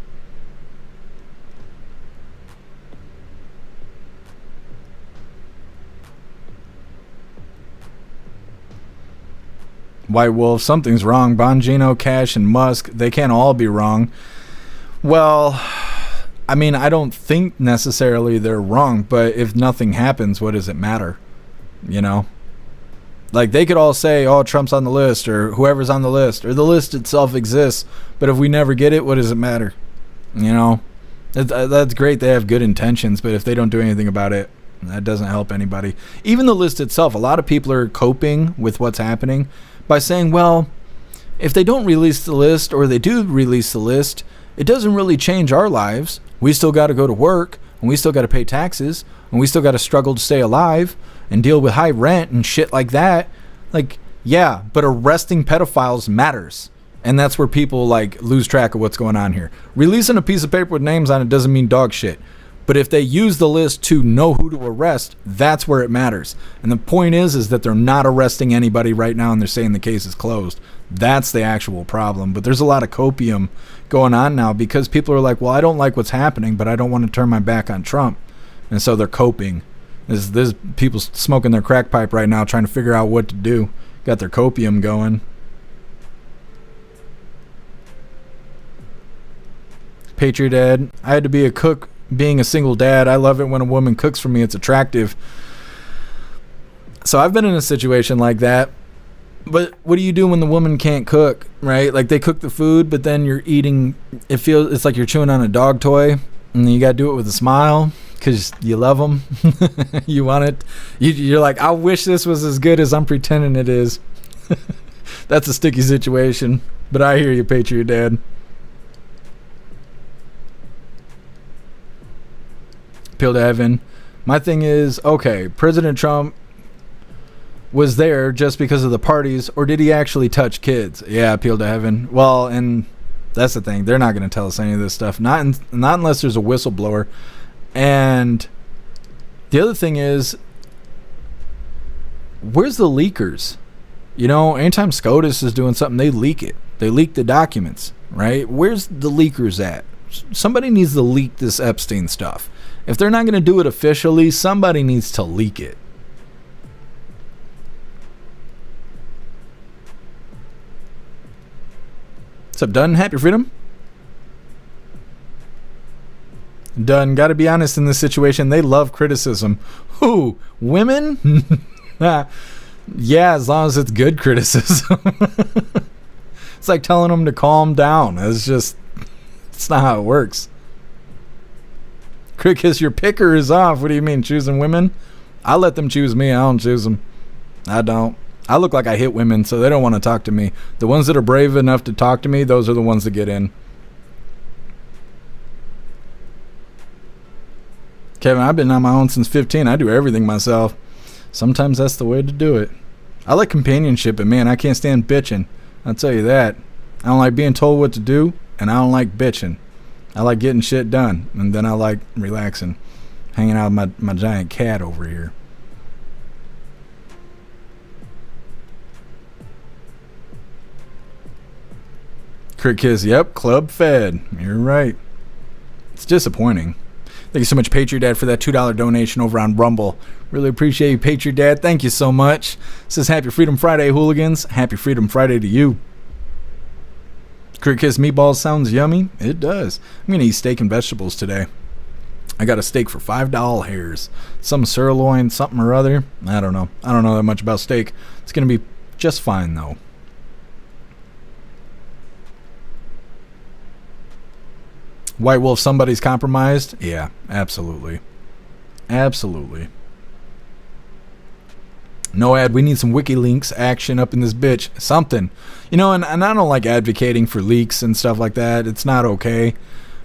White Wolf, something's wrong. Bongino, Cash, and Musk, they can't all be wrong. Well, I mean, I don't think necessarily they're wrong, but if nothing happens, what does it matter? You know? Like, they could all say, oh, Trump's on the list, or whoever's on the list, or the list itself exists, but if we never get it, what does it matter? You know? That's great, they have good intentions, but if they don't do anything about it, that doesn't help anybody. Even the list itself, a lot of people are coping with what's happening by saying, well, if they don't release the list, or they do release the list, it doesn't really change our lives. We still got to go to work, and we still got to pay taxes, and we still got to struggle to stay alive and deal with high rent and shit like that. Like, yeah, but arresting pedophiles matters. And that's where people, like, lose track of what's going on here. Releasing a piece of paper with names on it doesn't mean dog shit. But if they use the list to know who to arrest, that's where it matters. And the point is that they're not arresting anybody right now and they're saying the case is closed. That's the actual problem. But there's a lot of copium going on now because people are like, well, I don't like what's happening, but I don't want to turn my back on Trump. And so they're coping. There's people smoking their crack pipe right now trying to figure out what to do. Got their copium going. Patriot Dad, I had to be a cook being a single dad. I love it when a woman cooks for me. It's attractive. So I've been in a situation like that. But what do you do when the woman can't cook, right? Like, they cook the food, but then you're eating, it's like you're chewing on a dog toy, and then you got to do it with a smile because you love them. You want it. You're like, I wish this was as good as I'm pretending it is. That's a sticky situation. But I hear you, Patriot Dad. Appeal to heaven. My thing is, okay, President Trump was there just because of the parties, or did he actually touch kids? Yeah, appeal to heaven. Well, and that's the thing. They're not going to tell us any of this stuff. Not unless there's a whistleblower. And the other thing is, where's the leakers? You know, anytime SCOTUS is doing something, they leak it. They leak the documents, right? Where's the leakers at? Somebody needs to leak this Epstein stuff. If they're not going to do it officially, somebody needs to leak it. What's up, Dunn? Happy freedom? Dunn, gotta be honest in this situation, they love criticism. Who? Women? Yeah, as long as it's good criticism. It's like telling them to calm down. It's not how it works. Crickis, your picker is off. What do you mean, choosing women? I let them choose me. I don't choose them. I don't. I look like I hit women, so they don't want to talk to me. The ones that are brave enough to talk to me, those are the ones that get in. Kevin, I've been on my own since 15. I do everything myself. Sometimes that's the way to do it. I like companionship, but man, I can't stand bitching. I'll tell you that. I don't like being told what to do, and I don't like bitching. I like getting shit done, and then I like relaxing, hanging out with my giant cat over here. Crick Kiss, yep, club fed. You're right. It's disappointing. Thank you so much, Patriot Dad, for that $2 donation over on Rumble. Really appreciate you, Patriot Dad. Thank you so much. Says Happy Freedom Friday, hooligans. Happy Freedom Friday to you. Crick Kiss meatballs sounds yummy. It does. I'm going to eat steak and vegetables today. I got a steak for $5 hairs. Some sirloin, something or other. I don't know. I don't know that much about steak. It's going to be just fine, though. White Wolf, somebody's compromised? Yeah, absolutely. Absolutely. No ad, we need some WikiLeaks action up in this bitch. Something. You know, and I don't like advocating for leaks and stuff like that. It's not okay.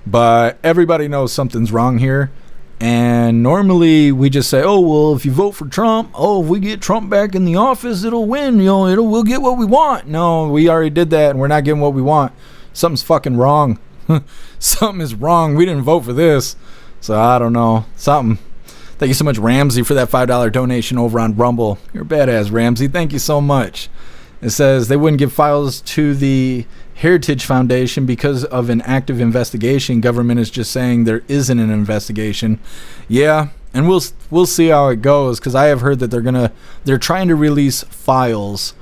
But everybody knows something's wrong here. And normally we just say, oh, well, if you vote for Trump, oh, if we get Trump back in the office, it'll win. You know, we'll get what we want. No, we already did that and we're not getting what we want. Something's fucking wrong. Something is wrong. We didn't vote for this. So I don't know. Something. Thank you so much, Ramsey, for that $5 donation over on Rumble. You're a badass, Ramsey. Thank you so much. It says they wouldn't give files to the Heritage Foundation because of an active investigation. Government is just saying there isn't an investigation. Yeah, and we'll see how it goes, because I have heard that they're trying to release files,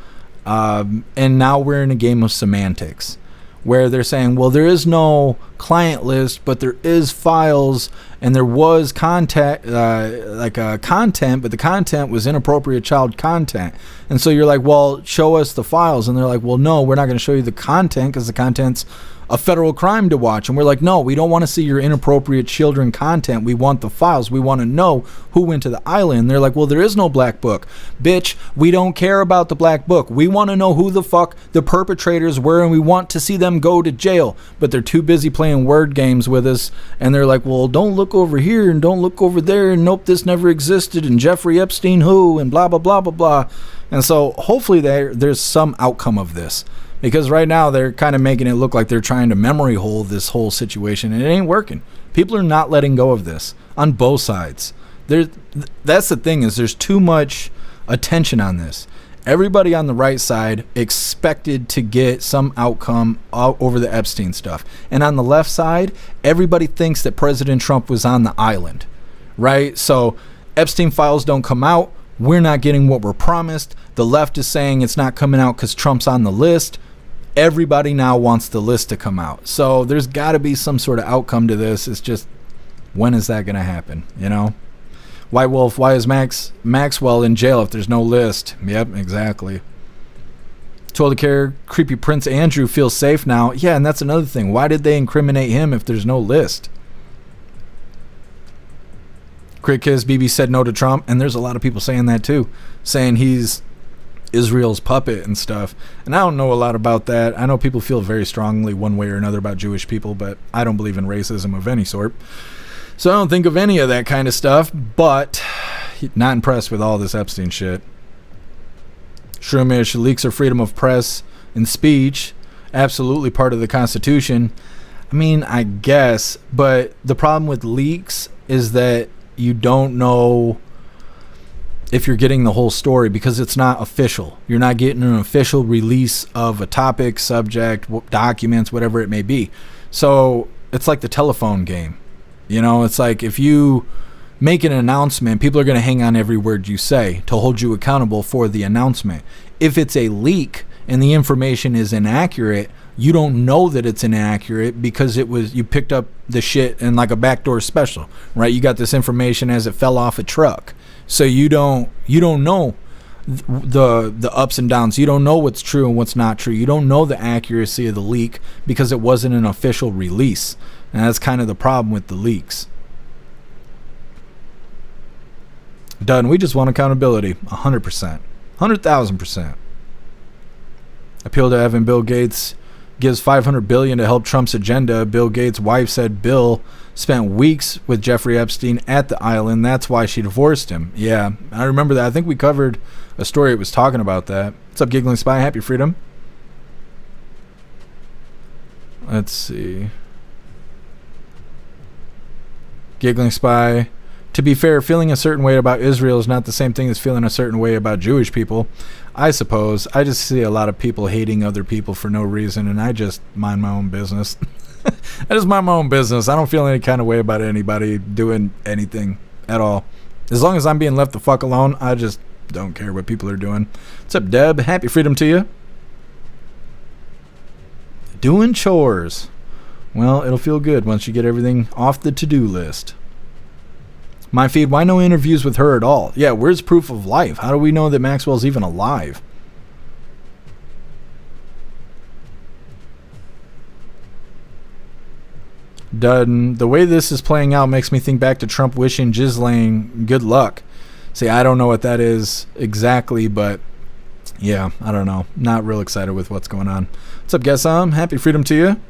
and now we're in a game of semantics, where they're saying, well, there is no client list, but there is files, and there was content, but the content was inappropriate child content. And so you're like, well, show us the files. And they're like, well, no, we're not going to show you the content because the content's a federal crime to watch. And we're like, no, we don't want to see your inappropriate children content. We want the files. We want to know who went to the island. And they're like, well, there is no black book. Bitch, we don't care about the black book. We want to know who the fuck the perpetrators were, and we want to see them go to jail. But they're too busy playing word games with us. And they're like, well, don't look over here and don't look over there. And nope, this never existed. And Jeffrey Epstein who? And blah, blah, blah, blah, blah. And so hopefully there's some outcome of this. Because right now they're kind of making it look like they're trying to memory hole this whole situation, and it ain't working. People are not letting go of this on both sides. That's the thing, is there's too much attention on this. Everybody on the right side expected to get some outcome over the Epstein stuff. And on the left side, everybody thinks that President Trump was on the island, right? So Epstein files don't come out. We're not getting what we're promised. The left is saying it's not coming out because Trump's on the list. Everybody now wants the list to come out. So there's got to be some sort of outcome to this. It's just, when is that going to happen? You know? White Wolf, why is Maxwell in jail if there's no list? Yep, exactly. Told to care, creepy Prince Andrew feels safe now. Yeah, and that's another thing. Why did they incriminate him if there's no list? Crit Kiss, BB said no to Trump, and there's a lot of people saying that too, saying he's Israel's puppet and stuff. And I don't know a lot about that. I know people feel very strongly one way or another about Jewish people, but I don't believe in racism of any sort. So I don't think of any of that kind of stuff, but not impressed with all this Epstein shit. Shroomish, leaks are freedom of press and speech, absolutely part of the Constitution. I mean, I guess, but the problem with leaks is that you don't know if you're getting the whole story because it's not official. You're not getting an official release of a topic, subject, documents, whatever it may be. So it's like the telephone game. You know, it's like if you make an announcement, people are going to hang on every word you say to hold you accountable for the announcement. If it's a leak and the information is inaccurate, you don't know that it's inaccurate because you picked up the shit in like a backdoor special, right? You got this information as it fell off a truck. So you don't know the ups and downs. You don't know what's true and what's not true. You don't know the accuracy of the leak because it wasn't an official release. And that's kind of the problem with the leaks. Done. We just want accountability. 100%. 100,000%. Appeal to Evan. Bill Gates gives $500 billion to help Trump's agenda. Bill Gates' wife said Bill spent weeks with Jeffrey Epstein at the island. That's why she divorced him. Yeah, I remember that. I think we covered a story that was talking about that. What's up, Giggling Spy? Happy Freedom. Let's see. Giggling Spy. To be fair, feeling a certain way about Israel is not the same thing as feeling a certain way about Jewish people. I suppose. I just see a lot of people hating other people for no reason, and I just mind my own business. I just mind my own business. I don't feel any kind of way about anybody doing anything at all. As long as I'm being left the fuck alone, I just don't care what people are doing. What's up, Deb? Happy Freedom to you. Doing chores. Well, it'll feel good once you get everything off the to-do list. My feed, why no interviews with her at all? Yeah, where's proof of life? How do we know that Maxwell's even alive? Done. The way this is playing out makes me think back to Trump wishing Ghislaine good luck. See, I don't know what that is exactly, but yeah, I don't know. Not real excited with what's going on. What's up, guys? Happy freedom to you.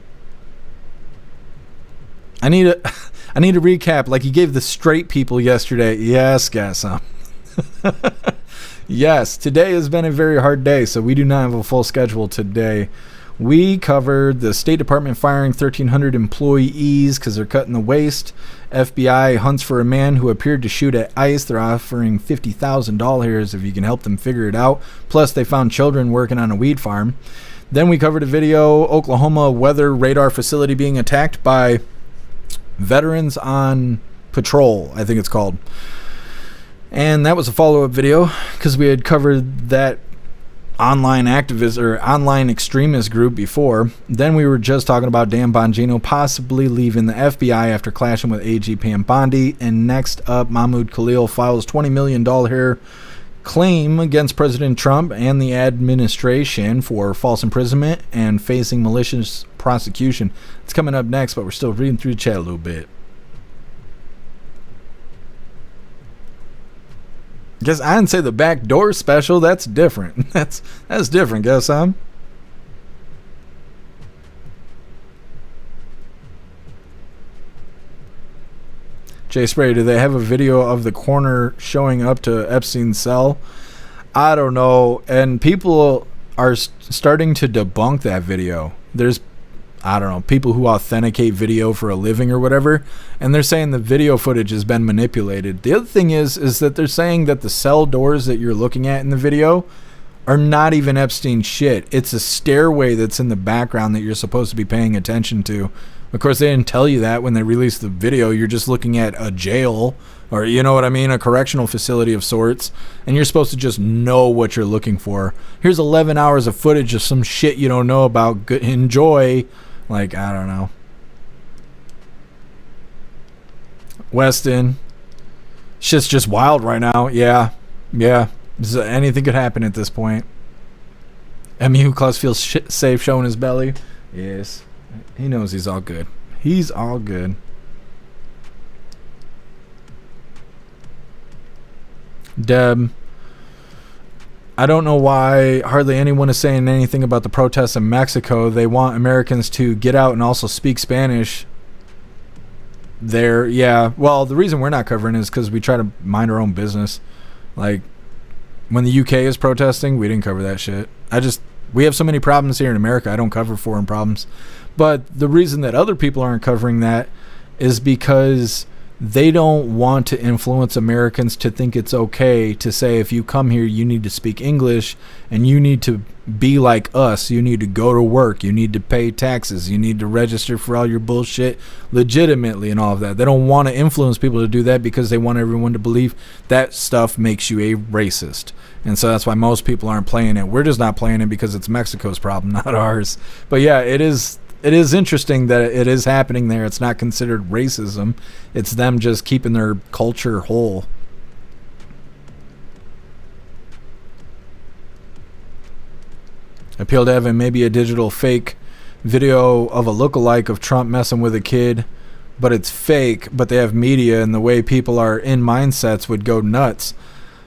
I need a recap like you gave the straight people yesterday. Yes, guys. Yes, today has been a very hard day, so we do not have a full schedule today. We covered the State Department firing 1,300 employees because they're cutting the waste. FBI hunts for a man who appeared to shoot at ICE. They're offering $50,000 if you can help them figure it out. Plus, they found children working on a weed farm. Then we covered a video, Oklahoma weather radar facility being attacked by veterans on patrol, I think it's called. And that was a follow-up video because we had covered that online activist or online extremist group before. Then we were just talking about Dan Bongino possibly leaving the FBI after clashing with AG Pam Bondi. And next up, Mahmud Khalil files $20 million claim against President Trump and the administration for false imprisonment and facing malicious prosecution. It's coming up next, but we're still reading through the chat a little bit. Guess I didn't say the backdoor special. That's different. That's different, guess, huh? Jay Spray, do they have a video of the coroner showing up to Epstein's cell? I don't know. And people are starting to debunk that video. There's, I don't know, people who authenticate video for a living or whatever, and they're saying the video footage has been manipulated. The other thing is that they're saying that the cell doors that you're looking at in the video are not even Epstein's shit. It's a stairway that's in the background that you're supposed to be paying attention to. Of course, they didn't tell you that when they released the video. You're just looking at a jail, or you know what I mean, a correctional facility of sorts, and you're supposed to just know what you're looking for. Here's 11 hours of footage of some shit you don't know about. Good, enjoy. Like, I don't know. Weston. Shit's just wild right now. Yeah. Anything could happen at this point. MU Claus feels safe showing his belly. Yes. He knows he's all good. He's all good. Deb. I don't know why hardly anyone is saying anything about the protests in Mexico. They want Americans to get out and also speak Spanish there. Yeah, well, the reason we're not covering it is because we try to mind our own business. Like, when the UK is protesting, we didn't cover that shit. We have so many problems here in America, I don't cover foreign problems. But the reason that other people aren't covering that is because they don't want to influence Americans to think it's okay to say, if you come here, you need to speak English and you need to be like us. You need to go to work. You need to pay taxes. You need to register for all your bullshit legitimately and all of that. They don't want to influence people to do that because they want everyone to believe that stuff makes you a racist. And so that's why most people aren't playing it. We're just not playing it because it's Mexico's problem, not ours. But yeah, it is interesting that it is happening there. It's not considered racism. It's them just keeping their culture whole. Appeal to having maybe a digital fake video of a lookalike of Trump messing with a kid, but it's fake, but they have media, and the way people are in mindsets would go nuts.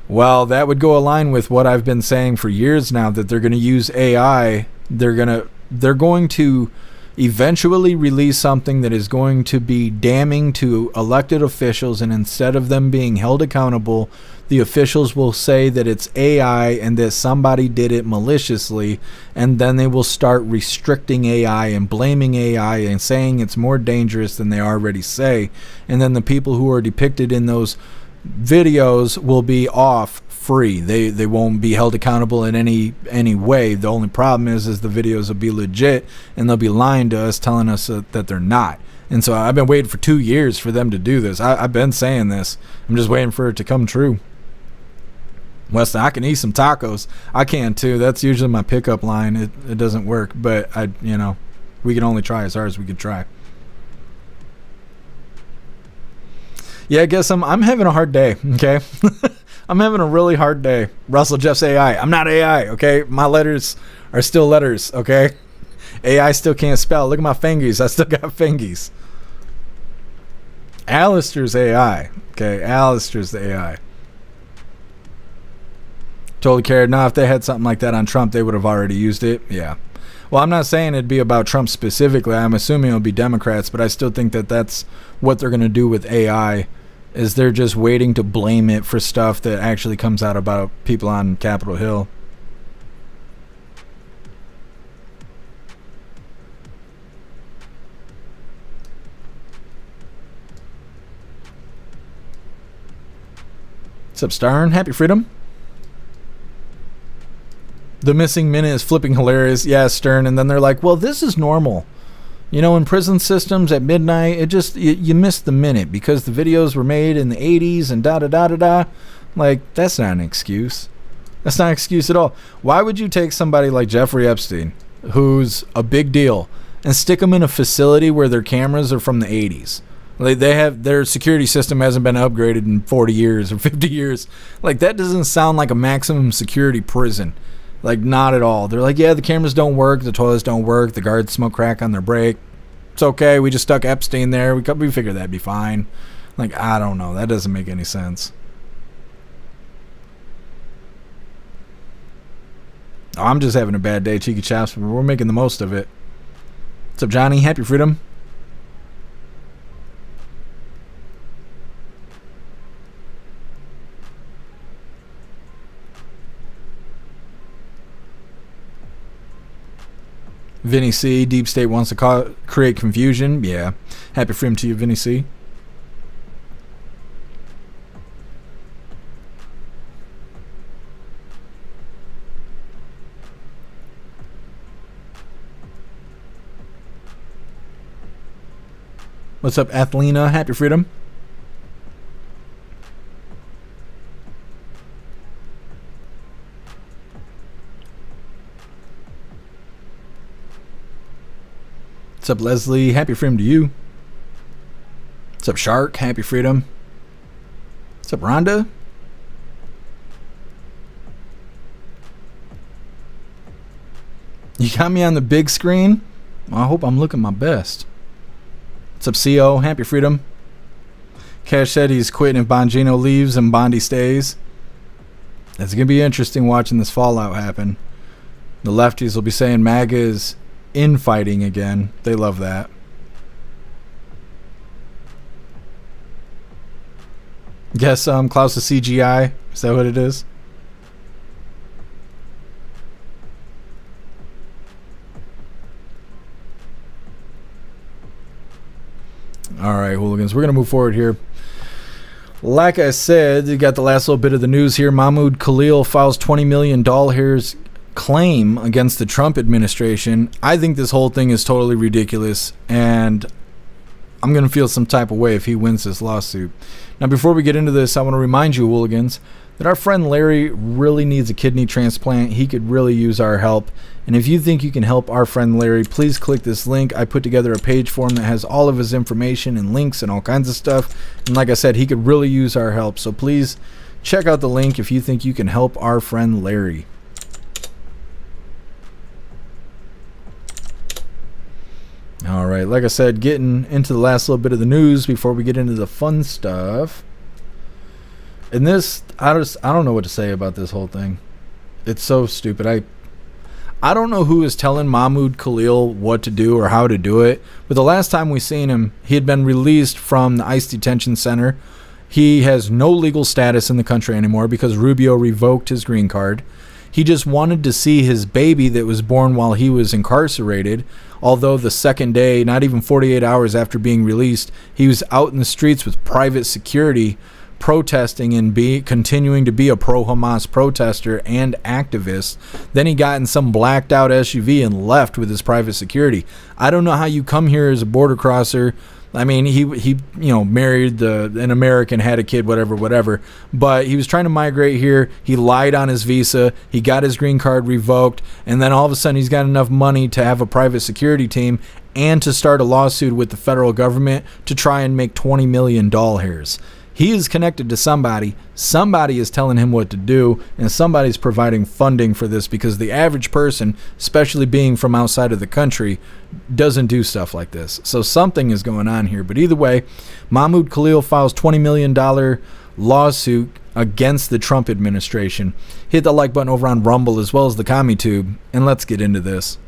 Well, that would go align with what I've been saying for years now, that they're going to use AI. They're going to eventually release something that is going to be damning to elected officials, and instead of them being held accountable, the officials will say that it's AI and that somebody did it maliciously, and then they will start restricting AI and blaming AI and saying it's more dangerous than they already say, and then the people who are depicted in those videos will be off free. They won't be held accountable in any way. The only problem is the videos will be legit, and they'll be lying to us, telling us that they're not. And so I've been waiting for 2 years for them to do this. I've been saying this. I'm just waiting for it to come true. Weston, I can eat some tacos. I can too. That's usually my pickup line. It doesn't work, but we can only try as hard as we can try. Yeah, I guess I'm having a hard day, okay? I'm having a really hard day. Russell Jeff's AI. I'm not AI, okay? My letters are still letters, okay? AI still can't spell. Look at my fingies. I still got fingies. Alistair's AI. Okay, Alistair's the AI. Totally cared. Now, if they had something like that on Trump, they would have already used it. Yeah. Well, I'm not saying it'd be about Trump specifically. I'm assuming it'll be Democrats, but I still think that that's what they're going to do with AI, is they're just waiting to blame it for stuff that actually comes out about people on Capitol Hill. What's up, Starn? Happy Freedom. The missing minute is flipping hilarious. Yeah, Stern. And then they're like, well, this is normal. You know, in prison systems at midnight, it just, you miss the minute because the videos were made in the 80s and da-da-da-da-da. Like, that's not an excuse. That's not an excuse at all. Why would you take somebody like Jeffrey Epstein, who's a big deal, and stick them in a facility where their cameras are from the 80s? Like, they have, their security system hasn't been upgraded in 40 years or 50 years. Like, that doesn't sound like a maximum security prison. Like, not at all. They're like, yeah, the cameras don't work, the toilets don't work, the guards smoke crack on their break. It's okay, we just stuck Epstein there. We figured that'd be fine. Like, I don't know. That doesn't make any sense. Oh, I'm just having a bad day, Cheeky Chaps, but we're making the most of it. What's up, Johnny? Happy Freedom. Vinny C, Deep State wants to create confusion. Yeah. Happy freedom to you, Vinny C. What's up, Athelina? Happy freedom. What's up, Leslie? Happy freedom to you. What's up, Shark? Happy freedom. What's up, Rhonda? You got me on the big screen? Well, I hope I'm looking my best. What's up, CO? Happy freedom. Cash said he's quitting if Bongino leaves and Bondi stays. It's going to be interesting watching this fallout happen. The lefties will be saying MAGA is infighting again. They love that. Guess Klaus is CGI. Is that what it is? All right, hooligans. We're going to move forward here. Like I said, you got the last little bit of the news here. Mahmud Khalil files $20 million claim against the Trump administration. I think this whole thing is totally ridiculous, and I'm going to feel some type of way if he wins this lawsuit. Now, before we get into this, I want to remind you, hooligans, that our friend Larry really needs a kidney transplant. He could really use our help. And if you think you can help our friend Larry, please click this link. I put together a page for him that has all of his information and links and all kinds of stuff. And like I said, he could really use our help. So please check out the link if you think you can help our friend Larry. All right, like I said, getting into the last little bit of the news before we get into the fun stuff. And this, I don't know what to say about this whole thing. It's so stupid. I don't know who is telling Mahmud Khalil what to do or how to do it. But the last time we seen him, he had been released from the ICE detention center. He has no legal status in the country anymore because Rubio revoked his green card. He just wanted to see his baby that was born while he was incarcerated. Although the second day, not even 48 hours after being released, he was out in the streets with private security protesting and continuing to be a pro-Hamas protester and activist. Then he got in some blacked out SUV and left with his private security. I don't know how you come here as a border crosser. I mean, he married an American, had a kid, whatever. But he was trying to migrate here. He lied on his visa. He got his green card revoked. And then all of a sudden he's got enough money to have a private security team and to start a lawsuit with the federal government to try and make $20 million. He is connected to somebody. Somebody is telling him what to do, and somebody's providing funding for this, because the average person, especially being from outside of the country, doesn't do stuff like this. So something is going on here. But either way, Mahmud Khalil files $20 million lawsuit against the Trump administration. Hit the like button over on Rumble as well as the CommuTube, and let's get into this.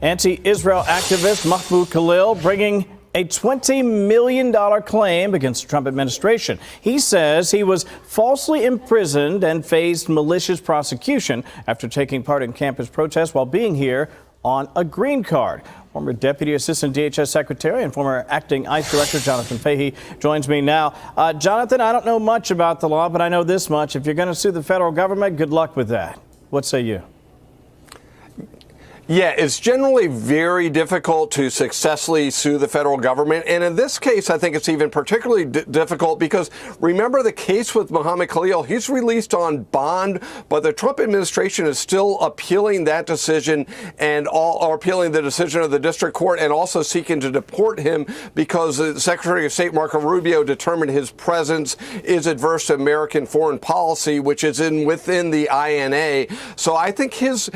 Anti-Israel activist Mahmud Khalil bringing a $20 million claim against the Trump administration. He says he was falsely imprisoned and faced malicious prosecution after taking part in campus protests while being here on a green card. Former Deputy Assistant DHS Secretary and former Acting ICE Director Jonathan Fahey joins me now. Jonathan, I don't know much about the law, but I know this much. If you're going to sue the federal government, good luck with that. What say you? Yeah, it's generally very difficult to successfully sue the federal government. And in this case, I think it's even particularly difficult because remember the case with Mahmud Khalil, he's released on bond, but the Trump administration is still appealing that decision or appealing the decision of the district court and also seeking to deport him because the Secretary of State Marco Rubio determined his presence is adverse to American foreign policy, which is within the INA. So I think his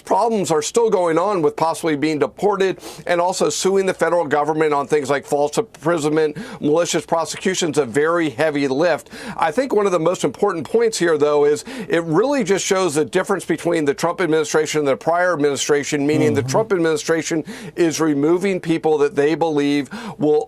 problems are still going on with possibly being deported and also suing the federal government on things like false imprisonment, malicious prosecutions, a very heavy lift. I think one of the most important points here, though, is it really just shows the difference between the Trump administration and the prior administration, meaning the Trump administration is removing people that they believe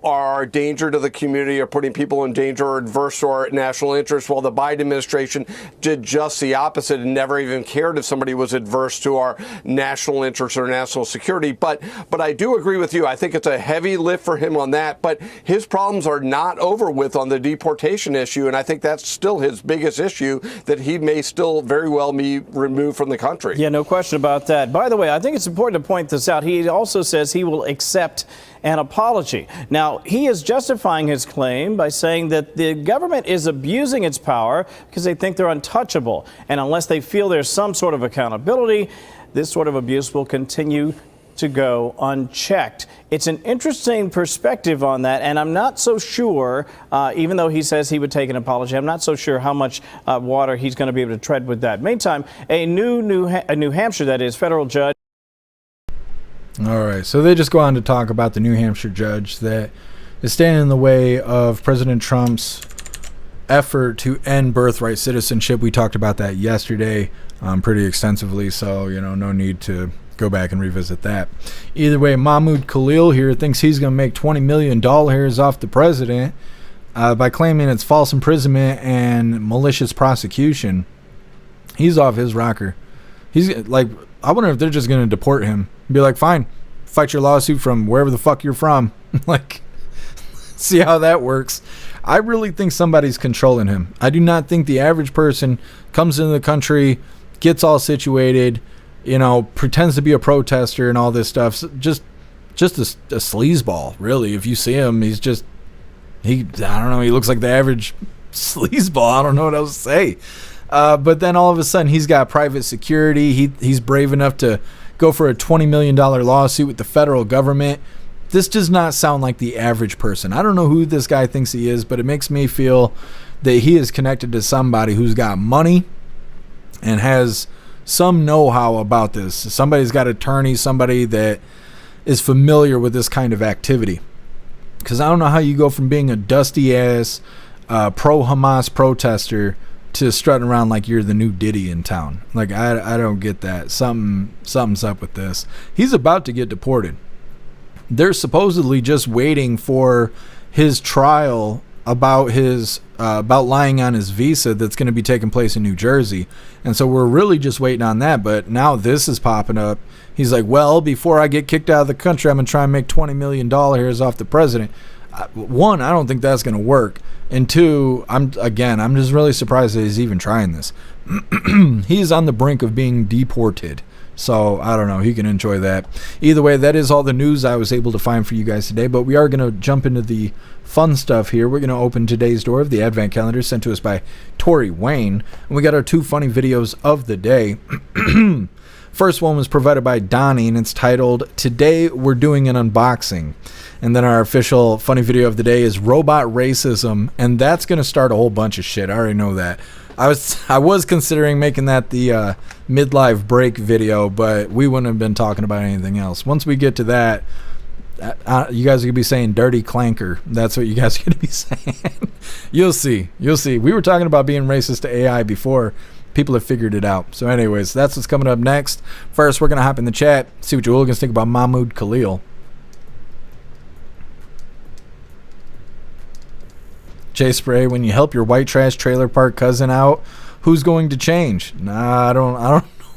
are a danger to the community or putting people in danger or adverse to our national interests, while the Biden administration did just the opposite and never even cared if somebody was adverse to our national interests or national security. But I do agree with you. I think it's a heavy lift for him on that. But his problems are not over with on the deportation issue. And I think that's still his biggest issue, that he may still very well be removed from the country. Yeah, no question about that. By the way, I think it's important to point this out. He also says he will accept an apology. Now, he is justifying his claim by saying that the government is abusing its power because they think they're untouchable. And unless they feel there's some sort of accountability, this sort of abuse will continue to go unchecked. It's an interesting perspective on that, and I'm not so sure, even though he says he would take an apology, I'm not so sure how much water he's going to be able to tread with that. Meantime, a New Hampshire, that is, federal judge. All right, so they just go on to talk about the New Hampshire judge that is standing in the way of President Trump's effort to end birthright citizenship. We talked about that yesterday pretty extensively, so no need to go back and revisit that. Either way, Mahmud Khalil here thinks he's going to make $20 million off the president by claiming it's false imprisonment and malicious prosecution. He's off his rocker. He's like, I wonder if they're just going to deport him. Be like, fine, fight your lawsuit from wherever the fuck you're from. Like, see how that works. I really think somebody's controlling him. I do not think the average person comes into the country, gets all situated, pretends to be a protester and all this stuff. Just a sleazeball, really. If you see him, I don't know, he looks like the average sleazeball. I don't know what else to say. But then all of a sudden, he's got private security. He's brave enough to go for a $20 million lawsuit with the federal government. This does not sound like the average person. I don't know who this guy thinks he is, but it makes me feel that he is connected to somebody who's got money and has some know-how about this. Somebody's got attorney, somebody that is familiar with this kind of activity. Because I don't know how you go from being a dusty-ass pro-Hamas protester to strutting around like you're the new Diddy in town. Like, I don't get that. Something's up with this. He's about to get deported. They're supposedly just waiting for his trial about lying on his visa that's going to be taking place in New Jersey. And so we're really just waiting on that. But now this is popping up. He's like, well, before I get kicked out of the country, I'm going to try and make $20 million off the president. One, I don't think that's going to work. And two, I'm just really surprised that he's even trying this. He's on the brink of being deported. So, I don't know. He can enjoy that. Either way, that is all the news I was able to find for you guys today. But we are going to jump into the fun stuff here. We're going to open today's door of the Advent Calendar sent to us by Tori Wayne. And we got our two funny videos of the day. First one was provided by Donnie, and it's titled, Today We're Doing an Unboxing. And then our official funny video of the day is robot racism, and that's going to start a whole bunch of shit. I already know that. I was considering making that the midlife break video, but we wouldn't have been talking about anything else. Once we get to that, you guys are going to be saying dirty clanker. That's what you guys are going to be saying. You'll see. We were talking about being racist to AI before. People have figured it out. So anyways, that's what's coming up next. First, we're going to hop in the chat, see what you hooligans think about Mahmud Khalil. J Spray, when you help your white trash trailer park cousin out, who's going to change? Nah, I don't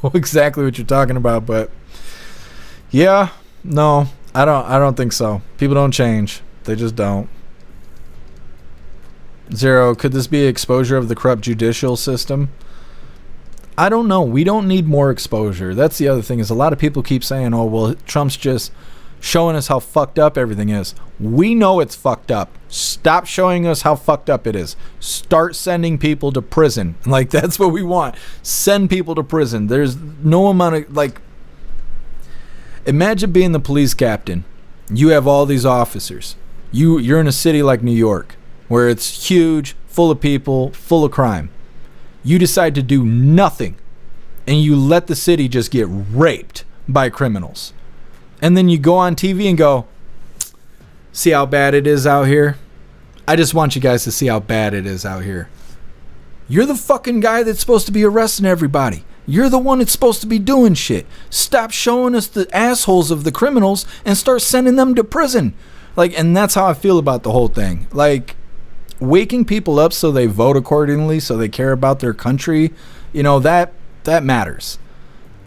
know exactly what you're talking about, but yeah, no, I don't think so. People don't change. They just don't. Zero, could this be exposure of the corrupt judicial system? I don't know. We don't need more exposure. That's the other thing, is a lot of people keep saying, oh, well, Trump's just showing us how fucked up everything is. We know it's fucked up. Stop showing us how fucked up it is. Start sending people to prison. Like, that's what we want. Send people to prison. There's no amount of, like, imagine being the police captain. You have all these officers. You're in a city like New York, where it's huge, full of people, full of crime. You decide to do nothing, and you let the city just get raped by criminals. And then you go on TV and go, see how bad it is out here? I just want you guys to see how bad it is out here. You're the fucking guy that's supposed to be arresting everybody. You're the one that's supposed to be doing shit. Stop showing us the assholes of the criminals and start sending them to prison. Like, and that's how I feel about the whole thing. Like, waking people up so they vote accordingly, so they care about their country, you know, that matters.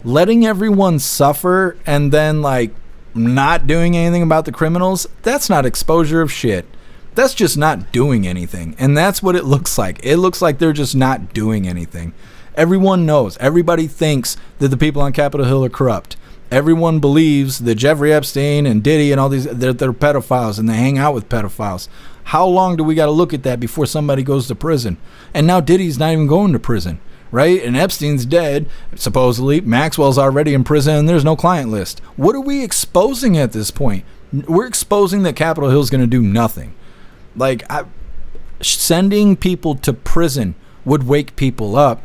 Letting everyone suffer and then, like, not doing anything about the criminals, that's not exposure of shit. That's just not doing anything. And that's what it looks like. It looks like they're just not doing anything. Everyone knows. Everybody thinks that the people on Capitol Hill are corrupt. Everyone believes that Jeffrey Epstein and Diddy and all these, they're pedophiles and they hang out with pedophiles. How long do we got to look at that before somebody goes to prison? And now Diddy's not even going to prison, right? And Epstein's dead, supposedly. Maxwell's already in prison and there's no client list. What are we exposing at this point? We're exposing that Capitol Hill's going to do nothing. Like, sending people to prison would wake people up.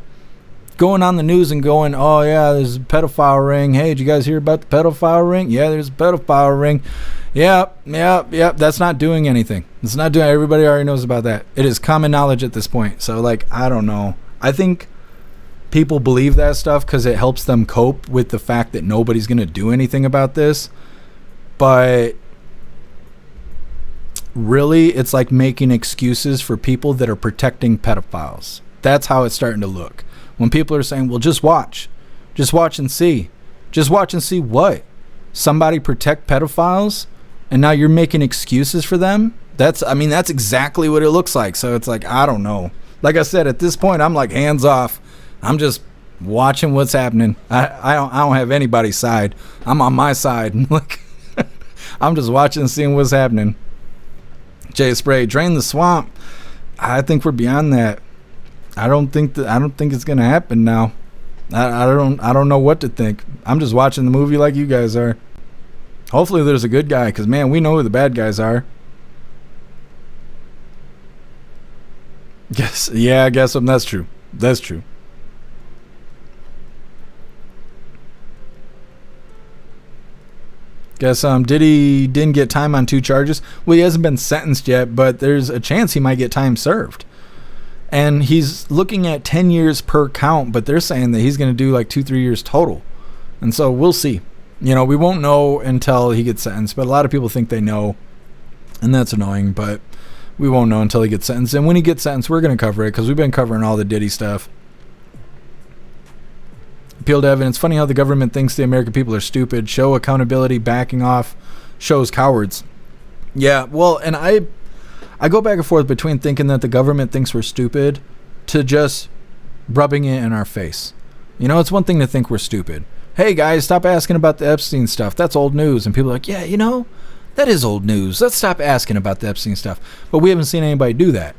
Going on the news and going, oh yeah, there's a pedophile ring. Hey, did you guys hear about the pedophile ring? Yeah, there's a pedophile ring. Yep. That's not doing anything. It's not doing. Everybody already knows about that. It is common knowledge at this point. So, like, I don't know. I think people believe that stuff because it helps them cope with the fact that nobody's going to do anything about this. But really, it's like making excuses for people that are protecting pedophiles. That's how it's starting to look. When people are saying, well, just watch and see. Just watch and see what? Somebody protect pedophiles? And now you're making excuses for them? That's exactly what it looks like. So it's like, I don't know. Like I said, at this point, I'm like hands off. I'm just watching what's happening. I don't have anybody's side. I'm on my side. Like, I'm just watching and seeing what's happening. Jay Spray, drain the swamp. I think we're beyond that. I don't think it's gonna happen now. I don't know what to think. I'm just watching the movie like you guys are. Hopefully there's a good guy, because man, we know who the bad guys are. Guess that's true. That's true. Guess Diddy didn't get time on 2 charges. Well, he hasn't been sentenced yet, but there's a chance he might get time served. And he's looking at 10 years per count, but they're saying that he's going to do like 2-3 years total. And so we'll see. You know, we won't know until he gets sentenced, but a lot of people think they know, and that's annoying, but we won't know until he gets sentenced. And when he gets sentenced, we're going to cover it because we've been covering all the Diddy stuff. Appeal to evidence. Funny how the government thinks the American people are stupid. Show accountability, backing off, shows cowards. Yeah, well, and I go back and forth between thinking that the government thinks we're stupid to just rubbing it in our face. You know, it's one thing to think we're stupid. Hey guys, stop asking about the Epstein stuff. That's old news. And people are like, yeah, you know, that is old news. Let's stop asking about the Epstein stuff. But we haven't seen anybody do that,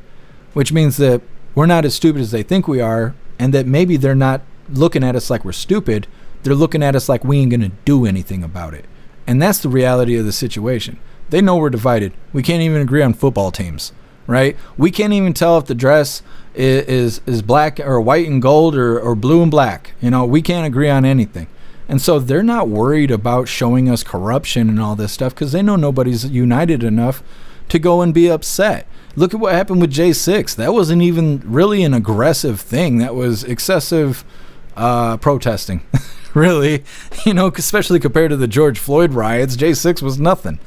which means that we're not as stupid as they think we are, and that maybe they're not looking at us like we're stupid. they're looking at us like we ain't gonna do anything about it. And that's the reality of the situation. They know we're divided. We can't even agree on football teams, right? We can't even tell if the dress is black or white and gold or blue and black. You know, we can't agree on anything. And so they're not worried about showing us corruption and all this stuff because they know nobody's united enough to go and be upset. Look at what happened with J6. That wasn't even really an aggressive thing. That was excessive protesting, really. You know, especially compared to the George Floyd riots, J6 was nothing.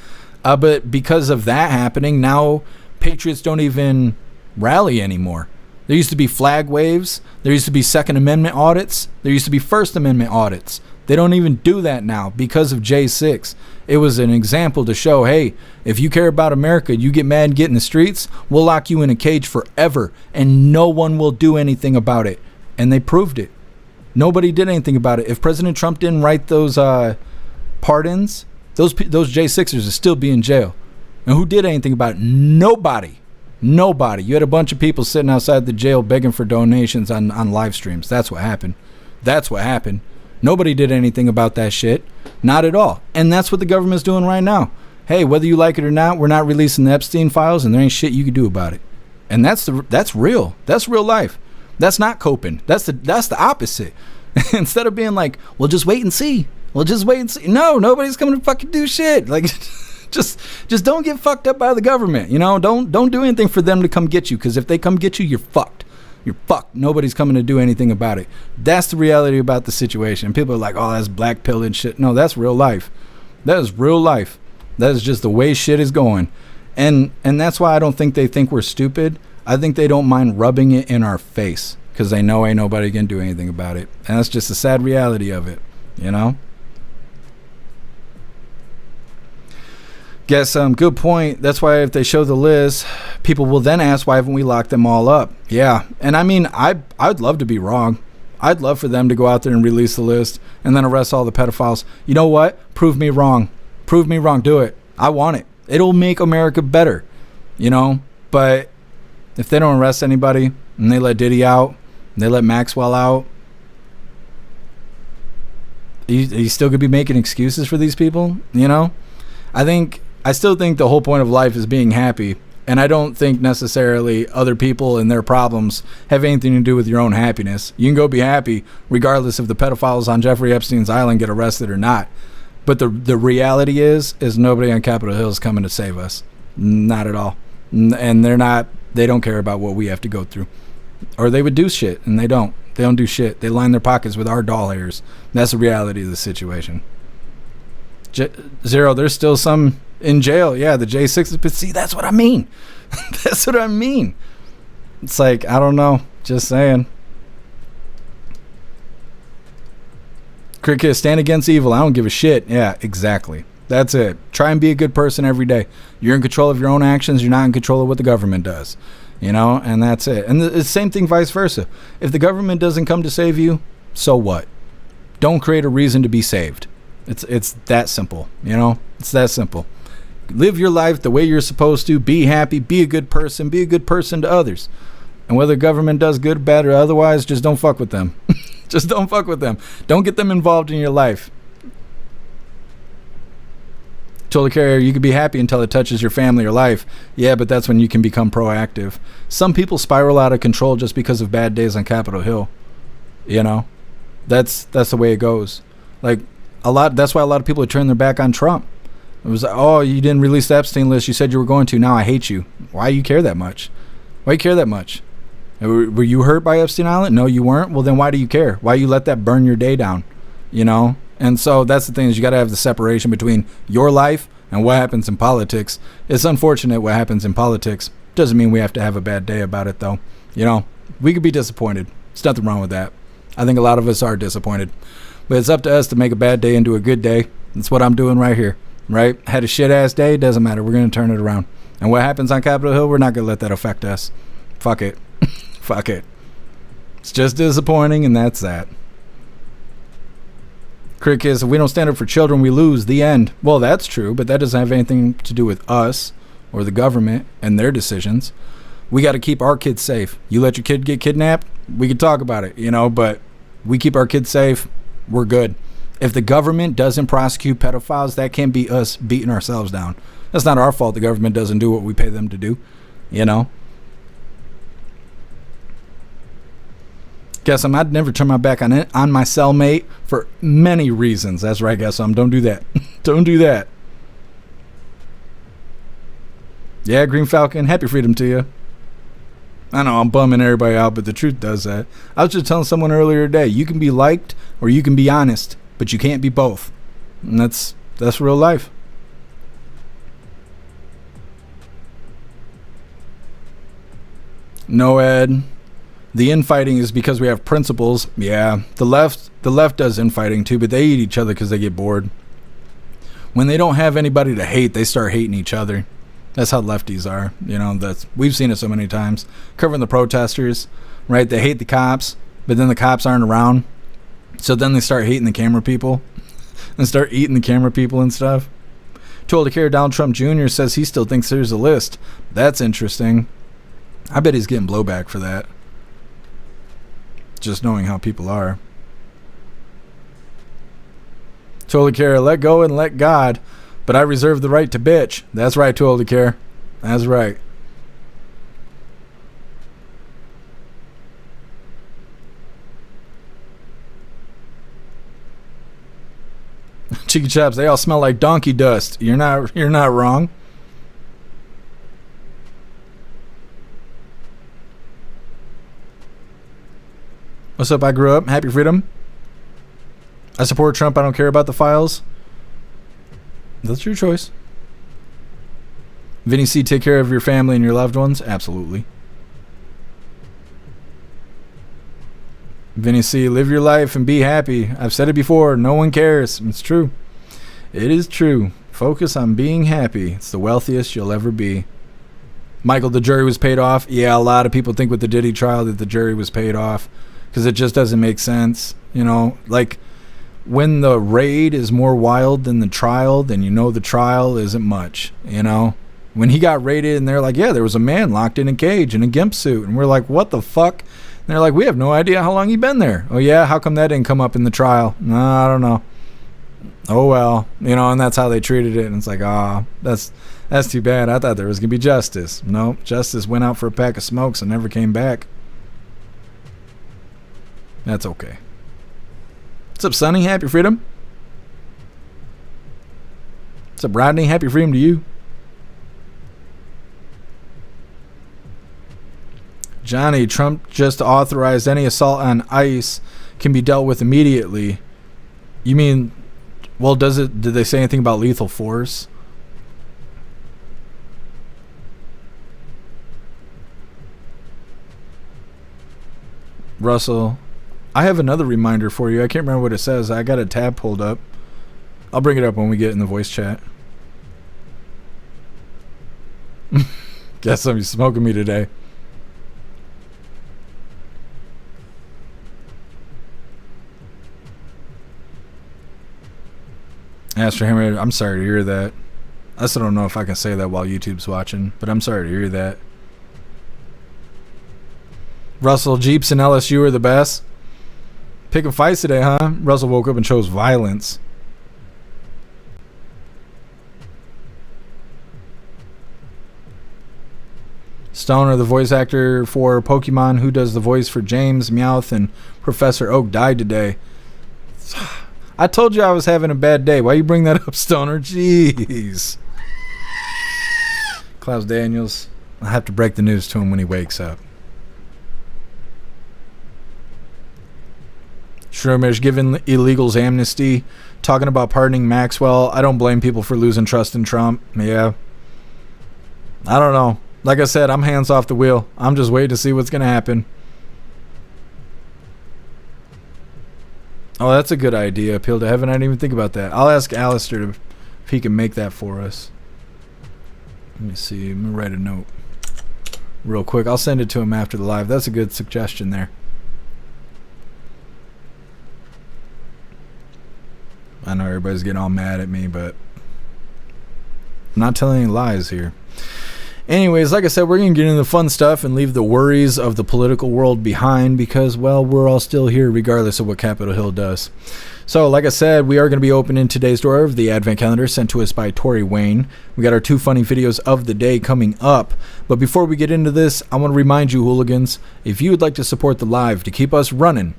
But because of that happening, now patriots don't even rally anymore. There used to be flag waves. There used to be Second Amendment audits. There used to be First Amendment audits. They don't even do that now because of J6. It was an example to show, hey, if you care about America, you get mad and get in the streets, we'll lock you in a cage forever, and no one will do anything about it. And they proved it. Nobody did anything about it. If President Trump didn't write those pardons, those J6ers would still be in jail. And who did anything about it? Nobody. Nobody. You had a bunch of people sitting outside the jail begging for donations on live streams. That's what happened. That's what happened. Nobody did anything about that shit. Not at all. And that's what the government's doing right now. Hey, whether you like it or not, we're not releasing the Epstein files, and there ain't shit you can do about it. And that's real. That's real life. That's not coping. That's the opposite. Instead of being like, well, just wait and see. Well, just wait and see. No, nobody's coming to fucking do shit. Like, just don't get fucked up by the government. You know, don't do anything for them to come get you, because if they come get you, you're fucked. You're fucked. Nobody's coming to do anything about it. That's the reality about the situation. And people are like, oh, that's black pill and shit. No, that's real life. That is real life. That is just the way shit is going. And that's why I don't think they think we're stupid. I think they don't mind rubbing it in our face because they know ain't nobody can do anything about it. And that's just the sad reality of it, you know? Guess good point. That's why if they show the list, people will then ask, why haven't we locked them all up? Yeah. And I mean, I'd love to be wrong. I'd love for them to go out there and release the list and then arrest all the pedophiles. You know what? Prove me wrong. Prove me wrong. Do it. I want it. It'll make America better, you know? But if they don't arrest anybody and they let Diddy out, and they let Maxwell out, you still could be making excuses for these people, you know? I still think the whole point of life is being happy, and I don't think necessarily other people and their problems have anything to do with your own happiness. You can go be happy regardless if the pedophiles on Jeffrey Epstein's island get arrested or not. But the reality is nobody on Capitol Hill is coming to save us. Not at all. And they don't care about what we have to go through. Or they would do shit, and they don't. They don't do shit. They line their pockets with our doll hairs. That's the reality of the situation. Zero, there's still some in jail. Yeah, the J6s. But see, that's what I mean. That's what I mean. It's like, I don't know. Just saying. Cricket, stand against evil. I don't give a shit. Yeah, exactly. That's it. Try and be a good person every day. You're in control of your own actions. You're not in control of what the government does. You know, and that's it. And the same thing vice versa. If the government doesn't come to save you, so what? Don't create a reason to be saved. It's that simple, you know? It's that simple. Live your life the way you're supposed to. Be happy. Be a good person. Be a good person to others. And whether government does good, bad, or otherwise, just don't fuck with them. Just don't fuck with them. Don't get them involved in your life. Told the carrier, you can be happy until it touches your family or life. Yeah, but that's when you can become proactive. Some people spiral out of control just because of bad days on Capitol Hill. You know? That's the way it goes. Like, that's why a lot of people are turning their back on Trump. It was like, oh, you didn't release the Epstein list. You said you were going to. Now I hate you. Why you care that much? Why you care that much? Were you hurt by Epstein Island? No, you weren't. Well, then why do you care? Why you let that burn your day down? You know? And so that's the thing, is you got to have the separation between your life and what happens in politics. It's unfortunate what happens in politics. Doesn't mean we have to have a bad day about it, though. You know, we could be disappointed. There's nothing wrong with that. I think a lot of us are disappointed. But it's up to us to make a bad day into a good day. That's what I'm doing right here, right? Had a shit-ass day, doesn't matter. We're going to turn it around. And what happens on Capitol Hill, we're not going to let that affect us. Fuck it. Fuck it. It's just disappointing, and that's that. Crick is, if we don't stand up for children, we lose. The end. Well, that's true, but that doesn't have anything to do with us or the government and their decisions. We got to keep our kids safe. You let your kid get kidnapped, we could talk about it, you know, but we keep our kids safe, We're good. If the government doesn't prosecute pedophiles, that can't be us beating ourselves down. That's not our fault the government doesn't do what we pay them to do, you know? Guess I'd never turn my back on my cellmate for many reasons. That's right, guess don't do that. Don't do that. Yeah, Green Falcon, happy freedom to you. I know I'm bumming everybody out, but the truth does that. I was just telling someone earlier today, you can be liked or you can be honest, but you can't be both. And that's real life. No, Ed. The infighting is because we have principles. Yeah, the left does infighting too, but they eat each other because they get bored. When they don't have anybody to hate, they start hating each other. That's how lefties are. You know, we've seen it so many times. Covering the protesters, right? They hate the cops, but then the cops aren't around. So then they start hating the camera people and start eating the camera people and stuff. Told to care, Donald Trump Jr. says he still thinks there's a list. That's interesting. I bet he's getting blowback for that. Just knowing how people are. Totally care, let go and let God, but I reserve the right to bitch. That's right, totally care. That's right. Cheeky chaps, they all smell like donkey dust. You're not wrong. What's up? I grew up. Happy freedom. I support Trump. I don't care about the files. That's your choice. Vinny C, take care of your family and your loved ones. Absolutely. Vinny C, live your life and be happy. I've said it before. No one cares. It's true. It is true. Focus on being happy. It's the wealthiest you'll ever be. Michael, the jury was paid off. Yeah, a lot of people think with the Diddy trial that the jury was paid off because it just doesn't make sense. You know, like when the raid is more wild than the trial, then you know the trial isn't much, you know? When he got raided and they're like, yeah, there was a man locked in a cage in a gimp suit. And we're like, what the fuck? And they're like, we have no idea how long he been there. Oh, yeah? How come that didn't come up in the trial? No, I don't know. Oh, well. You know, and that's how they treated it. And it's like, that's too bad. I thought there was going to be justice. No, justice went out for a pack of smokes and never came back. That's okay. What's up, Sonny? Happy freedom. What's up, Rodney? Happy freedom to you. Johnny, Trump just authorized any assault on ICE can be dealt with immediately. You mean, well, did they say anything about lethal force? Russell, I have another reminder for you. I can't remember what it says. I got a tab pulled up. I'll bring it up when we get in the voice chat. Guess somebody's smoking me today. Astro Hammer, I'm sorry to hear that. I still don't know if I can say that while YouTube's watching, but I'm sorry to hear that. Russell, Jeeps and LSU are the best. Picking fights today, huh? Russell woke up and chose violence. Stoner, the voice actor for Pokemon, who does the voice for James, Meowth, and Professor Oak, died today. I told you I was having a bad day. Why you bring that up, Stoner? Jeez. Klaus Daniels. I'll have to break the news to him when he wakes up. Shroomish, giving illegals amnesty. Talking about pardoning Maxwell. I don't blame people for losing trust in Trump. Yeah. I don't know. Like I said, I'm hands off the wheel. I'm just waiting to see what's going to happen. Oh, that's a good idea. Appeal to heaven. I didn't even think about that. I'll ask Alistair if he can make that for us. Let me see. I'm going to write a note real quick. I'll send it to him after the live. That's a good suggestion there. I know everybody's getting all mad at me, but I'm not telling any lies here. Anyways, like I said, we're going to get into the fun stuff and leave the worries of the political world behind because, well, we're all still here regardless of what Capitol Hill does. So, like I said, we are going to be opening today's door of the Advent Calendar sent to us by Tori Wayne. We got our 2 funny videos of the day coming up. But before we get into this, I want to remind you, hooligans, if you would like to support the live to keep us running,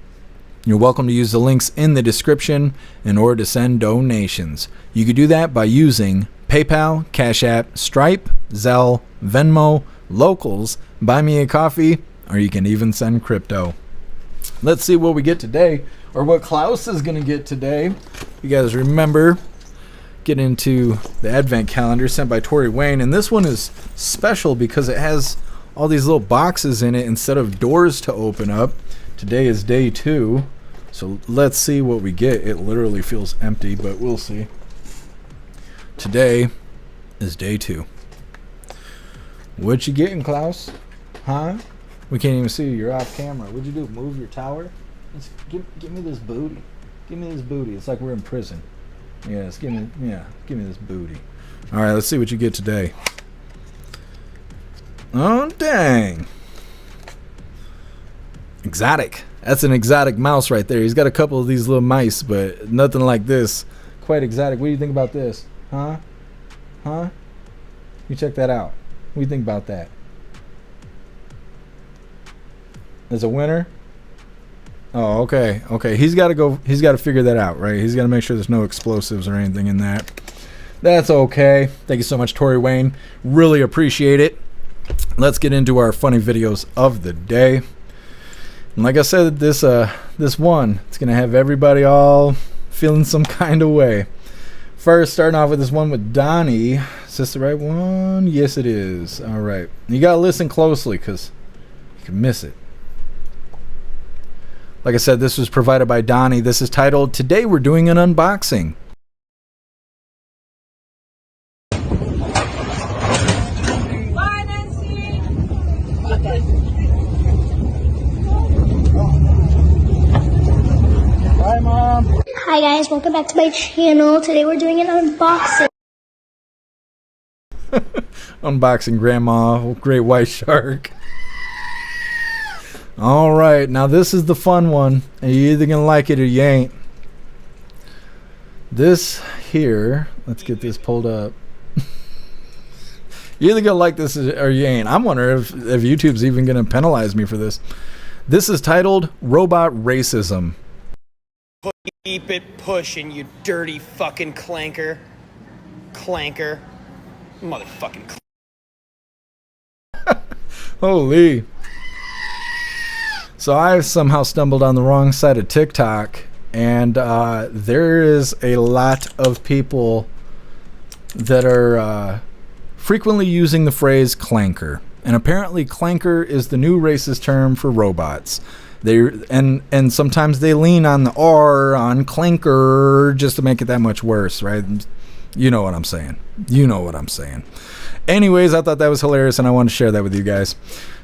you're welcome to use the links in the description in order to send donations. You could do that by using PayPal, Cash App, Stripe, Zelle, Venmo, Locals, Buy Me a Coffee, or you can even send crypto. Let's see what we get today, or what Klaus is going to get today. You guys remember, get into the Advent Calendar sent by Tori Wayne, and this one is special because it has all these little boxes in it instead of doors to open up. Today is day 2, so let's see what we get. It literally feels empty, but we'll see. Today is day 2. What you getting, Klaus? Huh? We can't even see you. You're off camera. What'd you do? Move your tower? Give me this booty. Give me this booty. It's like we're in prison. Yes, give me this booty. All right, let's see what you get today. Oh, dang. Exotic. That's an exotic mouse right there. He's got a couple of these little mice, but nothing like this. Quite exotic. What do you think about this? Huh? Huh? You check that out. What do you think about that? As a winner? Oh, okay. Okay. He's got to figure that out, right? He's got to make sure there's no explosives or anything in that. That's okay. Thank you so much, Tori Wayne. Really appreciate it. Let's get into our funny videos of the day. And like I said, this one, it's going to have everybody all feeling some kind of way. First, starting off with this one with Donnie. Is this the right one? Yes, it is. All right. You got to listen closely because you can miss it. Like I said, this was provided by Donnie. This is titled, Today We're Doing an Unboxing. Bye, Mom. Hi, guys. Welcome back to my channel. Today we're doing an unboxing. Unboxing Grandma, Great White Shark. All right, now this is the fun one, and you're either gonna like it or you ain't. This here, let's get this pulled up. You're either gonna like this or you ain't. I'm wondering if YouTube's even gonna penalize me for this. This is titled Robot Racism. Keep it pushing, you dirty fucking clanker. Clanker. Motherfucking Holy. So I somehow stumbled on the wrong side of TikTok, and there is a lot of people that are frequently using the phrase clanker. And apparently clanker is the new racist term for robots. And sometimes they lean on the R on clanker just to make it that much worse, right? You know what I'm saying. You know what I'm saying. Anyways, I thought that was hilarious, and I want to share that with you guys.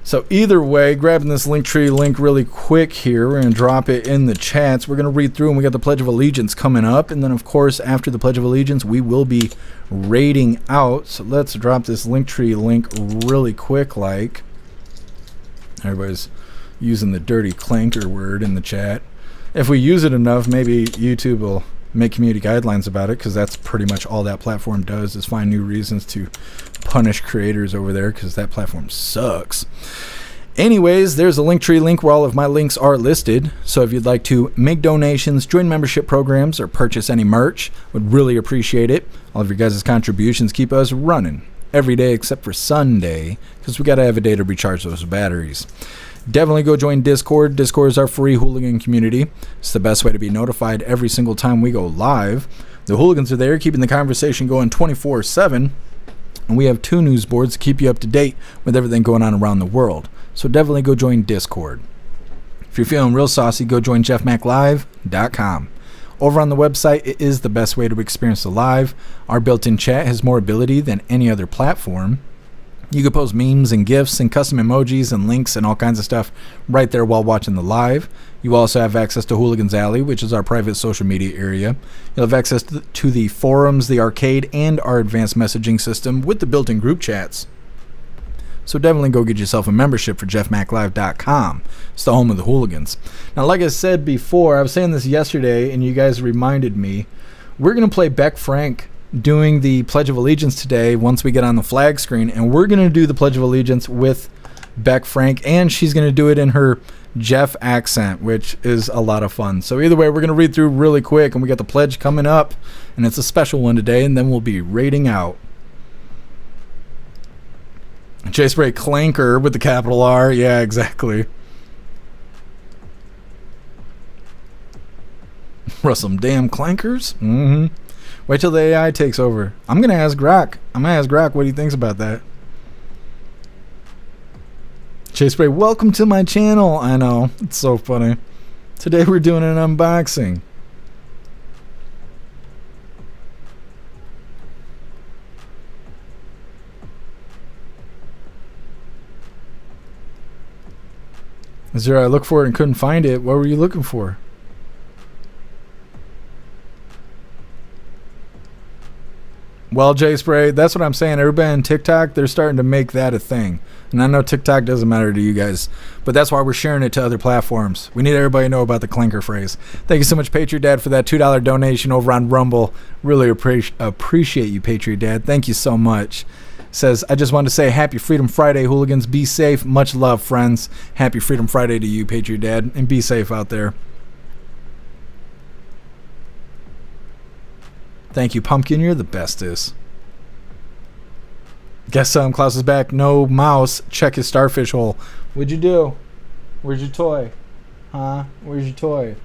So either way, grabbing this Linktree link really quick here, we're going to drop it in the chats. We're going to read through, and we got the Pledge of Allegiance coming up. And then, of course, after the Pledge of Allegiance, we will be raiding out. So let's drop this Linktree link really quick like. Everybody's using the dirty clanker word in the chat. If we use it enough, maybe YouTube will make community guidelines about it, because that's pretty much all that platform does, is find new reasons to punish creators over there, because that platform sucks. Anyways, there's a Linktree link where all of my links are listed. So if you'd like to make donations, join membership programs, or purchase any merch, would really appreciate it. All of your guys' contributions keep us running every day except for Sunday, because we got to have a day to recharge those batteries. Definitely go join Discord. Discord is our free hooligan community. It's the best way to be notified every single time we go live. The hooligans are there keeping the conversation going 24/7. And we have 2 news boards to keep you up to date with everything going on around the world. So definitely go join Discord. If you're feeling real saucy, go join jeffmaclive.com. Over on the website, it is the best way to experience the live. Our built-in chat has more ability than any other platform. You can post memes and GIFs and custom emojis and links and all kinds of stuff right there while watching the live. You also have access to Hooligans Alley, which is our private social media area. You'll have access to the forums, the arcade, and our advanced messaging system with the built-in group chats. So definitely go get yourself a membership for jeffmaclive.com. It's the home of the Hooligans. Now, like I said before, I was saying this yesterday, and you guys reminded me, we're going to play Beck Frank doing the Pledge of Allegiance today once we get on the flag screen, and we're going to do the Pledge of Allegiance with Beck Frank, and she's going to do it in her Jeff accent, which is a lot of fun. So either way, we're going to read through really quick, and we got the pledge coming up, and it's a special one today, and then we'll be rating out. J Spray Clanker with the capital R. Yeah, exactly. Russell, damn clankers. Wait till the AI takes over. I'm going to ask Grok. What he thinks about that. J Spray, welcome to my channel. I know, it's so funny. Today we're doing an unboxing. Zero, I looked for it and couldn't find it. What were you looking for? Well, J Spray, that's what I'm saying. Everybody on TikTok, they're starting to make that a thing. And I know TikTok doesn't matter to you guys, but that's why we're sharing it to other platforms. We need everybody to know about the clanker phrase. Thank you so much, Patriot Dad, for that $2 donation over on Rumble. Really appreciate you, Patriot Dad. Thank you so much. Says, I just wanted to say happy Freedom Friday, Hooligans. Be safe. Much love, friends. Happy Freedom Friday to you, Patriot Dad, and be safe out there. Thank you, Pumpkin. You're the bestest. Guess Klaus is back. No mouse. Check his starfish hole. What'd you do? Where's your toy? Huh? Where's your toy?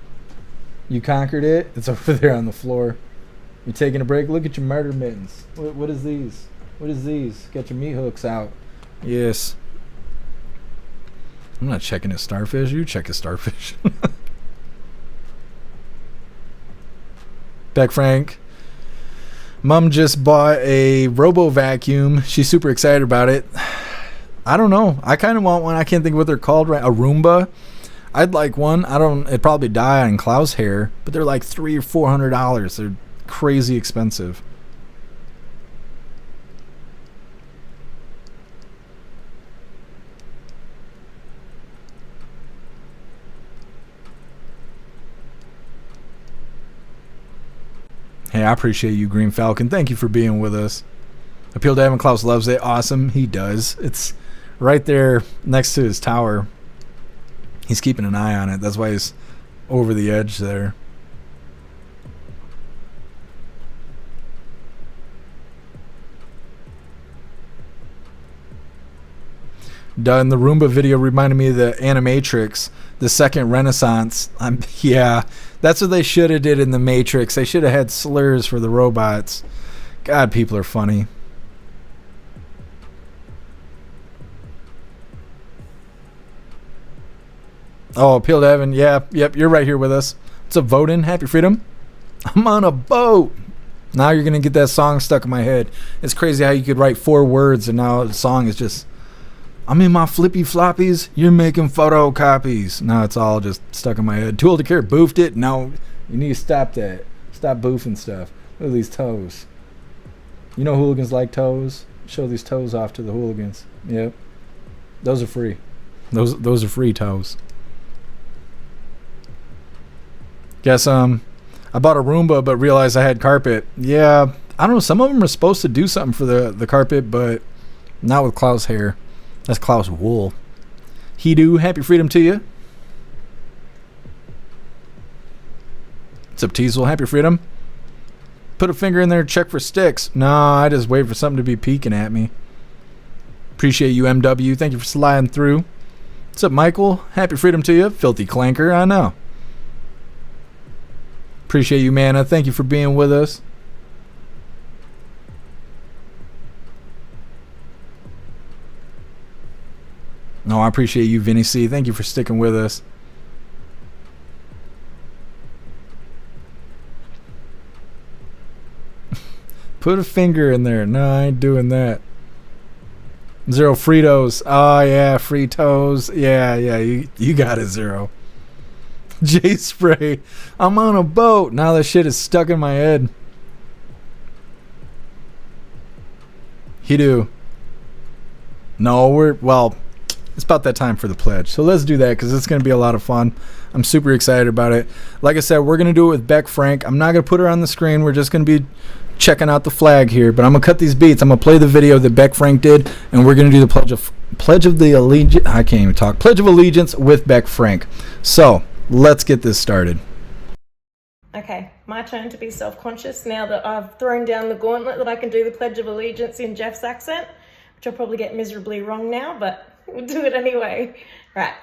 You conquered it? It's over there on the floor. You taking a break? Look at your murder mittens. What is these? What is these? Get your meat hooks out. Yes. I'm not checking his starfish. You check his starfish. Beck Frank. Mom just bought a robo vacuum. She's super excited about it. I don't know. I kind of want one. I can't think of what they're called. Right? A Roomba. I'd like one. It'd probably die on Klaus' hair, but they're like $300 or $400. They're crazy expensive. Hey, I appreciate you, Green Falcon. Thank you for being with us. Appeal to Evan. Klaus loves it. Awesome. He does. It's right there next to his tower. He's keeping an eye on it. That's why he's over the edge there. Done. The Roomba video reminded me of the Animatrix, the second Renaissance. Yeah, that's what they should have did in the Matrix. They should have had slurs for the robots. God, people are funny. Oh, Appeal to Heaven. Yeah, yep, you're right here with us. What's up, Voden? Happy Freedom? I'm on a boat. Now you're going to get that song stuck in my head. It's crazy how you could write 4 words and now the song is just... I'm in my flippy floppies. You're making photocopies. Now it's all just stuck in my head. Too old to care. Boofed it. No, you need to stop that. Stop boofing stuff. Look at these toes. You know Hooligans like toes. Show these toes off to the Hooligans. Yep. Those are free. Those are free toes. Guess I bought a Roomba but realized I had carpet. Yeah, I don't know. Some of them are supposed to do something for the carpet, but not with Klaus' hair. That's Klaus' wool. He do. Happy Freedom to you. What's up, Teasel? Happy Freedom. Put a finger in there, check for sticks. No, I just wait for something to be peeking at me. Appreciate you, MW. Thank you for sliding through. What's up, Michael? Happy Freedom to you. Filthy Clanker. I know. Appreciate you, Mana. Thank you for being with us. No, I appreciate you, Vinny C. Thank you for sticking with us. Put a finger in there. No, I ain't doing that. Zero Fritos. Oh, yeah, Fritos. Yeah, you got it, Zero. J Spray. I'm on a boat. Now that shit is stuck in my head. He do. No, well, it's about that time for the pledge. So let's do that because it's going to be a lot of fun. I'm super excited about it. Like I said, we're going to do it with Beck Frank. I'm not going to put her on the screen. We're just going to be checking out the flag here. But I'm going to cut these beats. I'm going to play the video that Beck Frank did. And we're going to do the Pledge of Allegiance. I can't even talk. Pledge of Allegiance with Beck Frank. So let's get this started. Okay, my turn to be self-conscious now that I've thrown down the gauntlet that I can do the Pledge of Allegiance in Jeff's accent, which I'll probably get miserably wrong now, but we'll do it anyway. Right.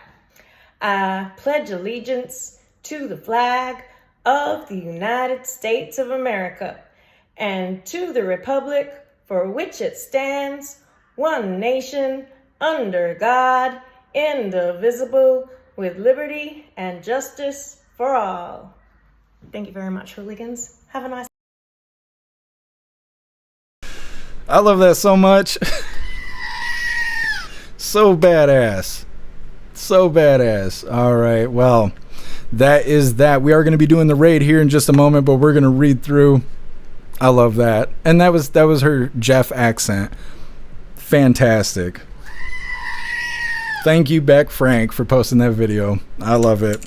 I pledge allegiance to the flag of the United States of America and to the republic for which it stands, one nation, under God, indivisible, with liberty and justice for all. Thank you very much, Hooligans. Have a nice... I love that so much. So badass. So badass. All right, well, that is that. We are going to be doing the raid here in just a moment, but we're going to read through. I love that. And that was her Jeff accent. Fantastic. Thank you, Beck Frank, for posting that video. I love it.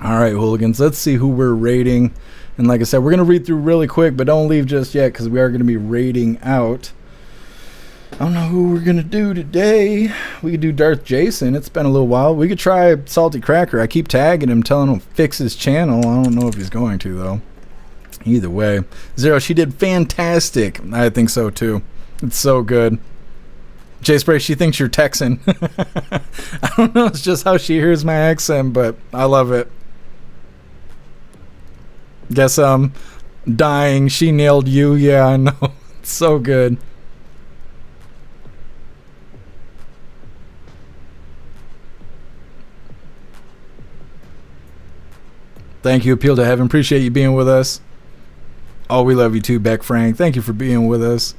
All right, Hooligans, let's see who we're raiding. And like I said, we're going to read through really quick, but don't leave just yet because we are going to be raiding out. I don't know who we're going to do today. We could do Darth Jason. It's been a little while. We could try Salty Cracker. I keep tagging him, telling him to fix his channel. I don't know if he's going to, though. Either way. Zero, she did fantastic. I think so, too. It's so good. J Spray, she thinks you're Texan. I don't know. It's just how she hears my accent, but I love it. Guess I'm dying. She nailed you. Yeah, I know. It's so good. Thank you, Appeal to Heaven. Appreciate you being with us. Oh, we love you too, Beck Frank. Thank you for being with us.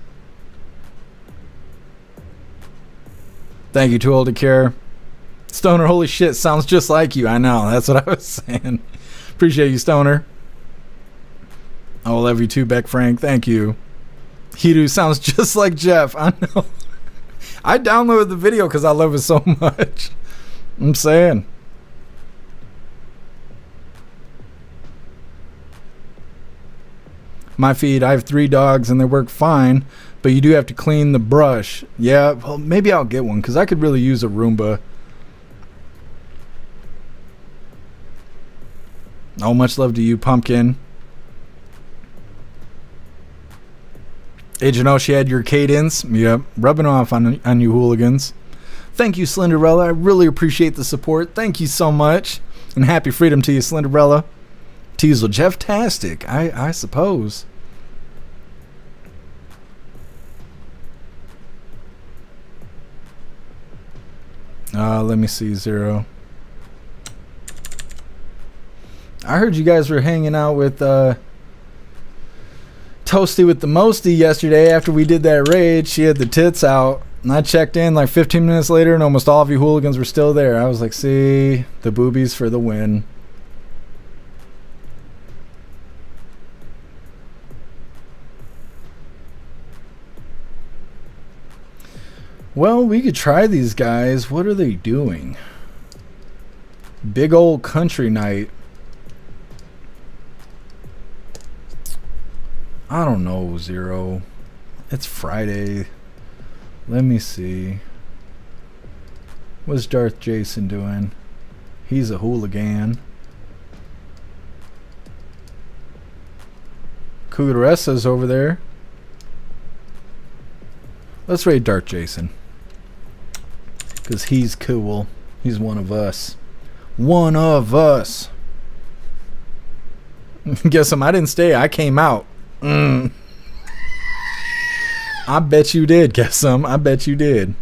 Thank you, Too Old to Care. Stoner, holy shit, sounds just like you. I know, that's what I was saying. Appreciate you, Stoner. I love you too, Beck Frank. Thank you. Hidu sounds just like Jeff. I know. I downloaded the video because I love it so much. I'm saying. My feed, I have 3 dogs and they work fine, but you do have to clean the brush. Yeah, well, maybe I'll get one because I could really use a Roomba. Oh, much love to you, Pumpkin. Agent O, she had your cadence. Yep, rubbing off on you, Hooligans. Thank you, Slenderella. I really appreciate the support. Thank you so much. And happy freedom to you, Slenderella. Teasel, Jeff-tastic, I suppose. Let me see, Zero. I heard you guys were hanging out with Toasty with the Mosty yesterday after we did that raid. She had the tits out. And I checked in like 15 minutes later and almost all of you Hooligans were still there. I was like, see, the boobies for the win. Well, we could try these guys. What are they doing? Big old country night. I don't know, Zero. It's Friday. Let me see. What's Darth Jason doing? He's a hooligan. Kugaresa's over there. Let's raid Darth Jason. Because he's cool. He's one of us. One of us. Guess I didn't stay. I came out. I bet you did, guess I bet you did.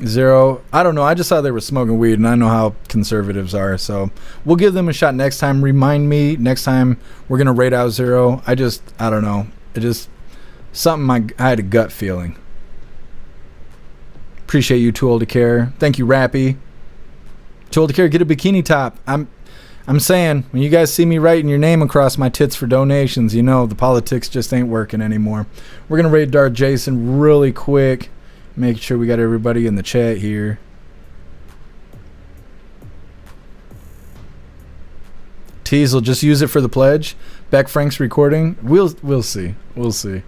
Zero. I don't know. I just saw they were smoking weed, and I know how conservatives are. So we'll give them a shot next time. Remind me next time we're going to raid out Zero. I don't know. It just, something I had a gut feeling. Appreciate you, Too Old to Care. Thank you, Rappy. Too Old to Care, get a bikini top. I'm saying, when you guys see me writing your name across my tits for donations, you know the politics just ain't working anymore. We're going to raid Dart Jason really quick. Make sure we got everybody in the chat here. Teasel, just use it for the pledge. Beck Frank's recording. We'll see. We'll see.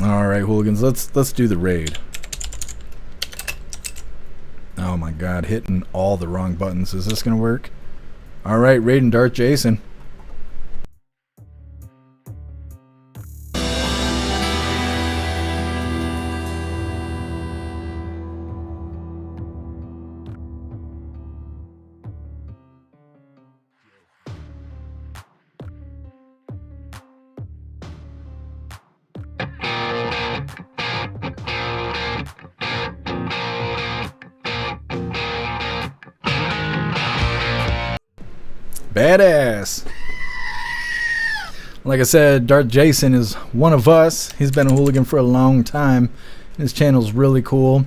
All right, hooligans, let's do the raid. Oh my God, hitting all the wrong buttons. Is this gonna work? All right, raiding Dart Jason. Badass. Like I said, Dart Jason is one of us. He's been a hooligan for a long time. His channel's really cool.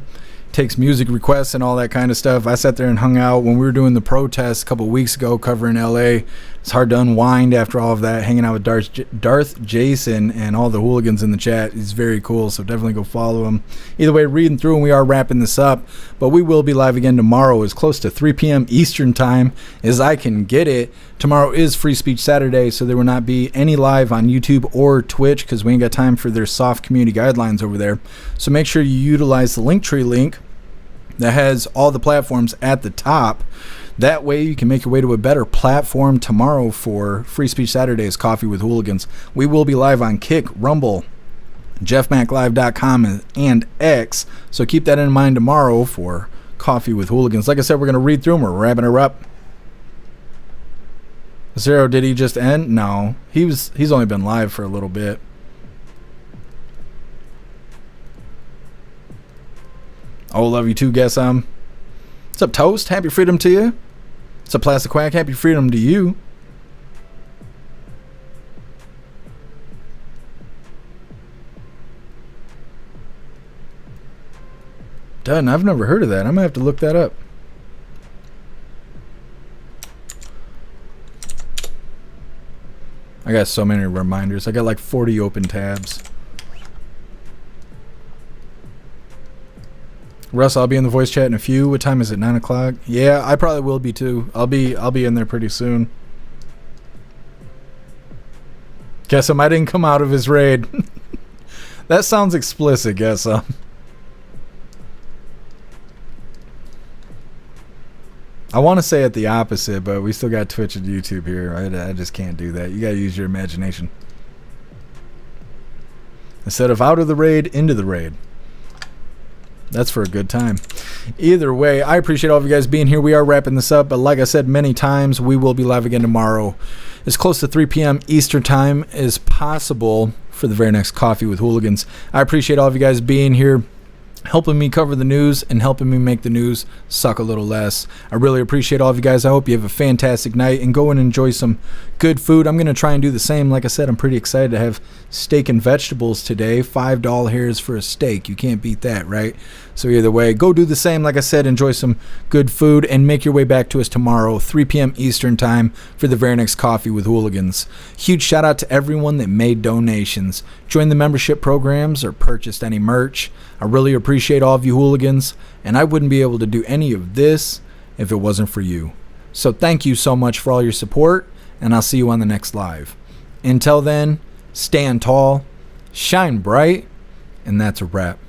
Takes music requests and all that kind of stuff. I sat there and hung out when we were doing the protests a couple of weeks ago covering LA. It's hard to unwind after all of that, hanging out with Darth Jason and all the hooligans in the chat. He's very cool, so definitely go follow him. Either way, reading through, and we are wrapping this up, but we will be live again tomorrow as close to 3 p.m. Eastern time as I can get it. Tomorrow is Free Speech Saturday, so there will not be any live on YouTube or Twitch because we ain't got time for their soft community guidelines over there. So make sure you utilize the Linktree link that has all the platforms at the top. That way you can make your way to a better platform tomorrow for Free Speech Saturday's Coffee with Hooligans. We will be live on Kick, Rumble, jeffmaclive.com, and X. So keep that in mind tomorrow for Coffee with Hooligans. Like I said, we're going to read through them. We're wrapping her up. Zero, did he just end? No. He's only been live for a little bit. Oh, love you too, guess what's up, Toast? Happy freedom to you. What's up, Plastic Quack? Happy freedom to you. Done. I've never heard of that. I'm gonna have to look that up. I got so many reminders. I got like 40 open tabs. Russ, I'll be in the voice chat in a few. What time is it? 9 o'clock? Yeah, I probably will be too. I'll be in there pretty soon. Guess I didn't come out of his raid. That sounds explicit, guess I want to say it the opposite, but we still got Twitch and YouTube here. I just can't do that. You got to use your imagination. Instead of out of the raid, into the raid. That's for a good time. Either way, I appreciate all of you guys being here. We are wrapping this up, but like I said many times, we will be live again tomorrow as close to 3 p.m. Eastern time as possible for the very next Coffee with Hooligans. I appreciate all of you guys being here, helping me cover the news and helping me make the news suck a little less. I really appreciate all of you guys. I hope you have a fantastic night and go and enjoy some good food. I'm going to try and do the same. Like I said, I'm pretty excited to have steak and vegetables today. $5 hairs for a steak. You can't beat that, right? So either way, go do the same. Like I said, enjoy some good food and make your way back to us tomorrow, 3 p.m. Eastern time for the very next Coffee with Hooligans. Huge shout out to everyone that made donations, joined the membership programs, or purchased any merch. I really appreciate all of you hooligans, and I wouldn't be able to do any of this if it wasn't for you. So thank you so much for all your support, and I'll see you on the next live. Until then, stand tall, shine bright, and that's a wrap.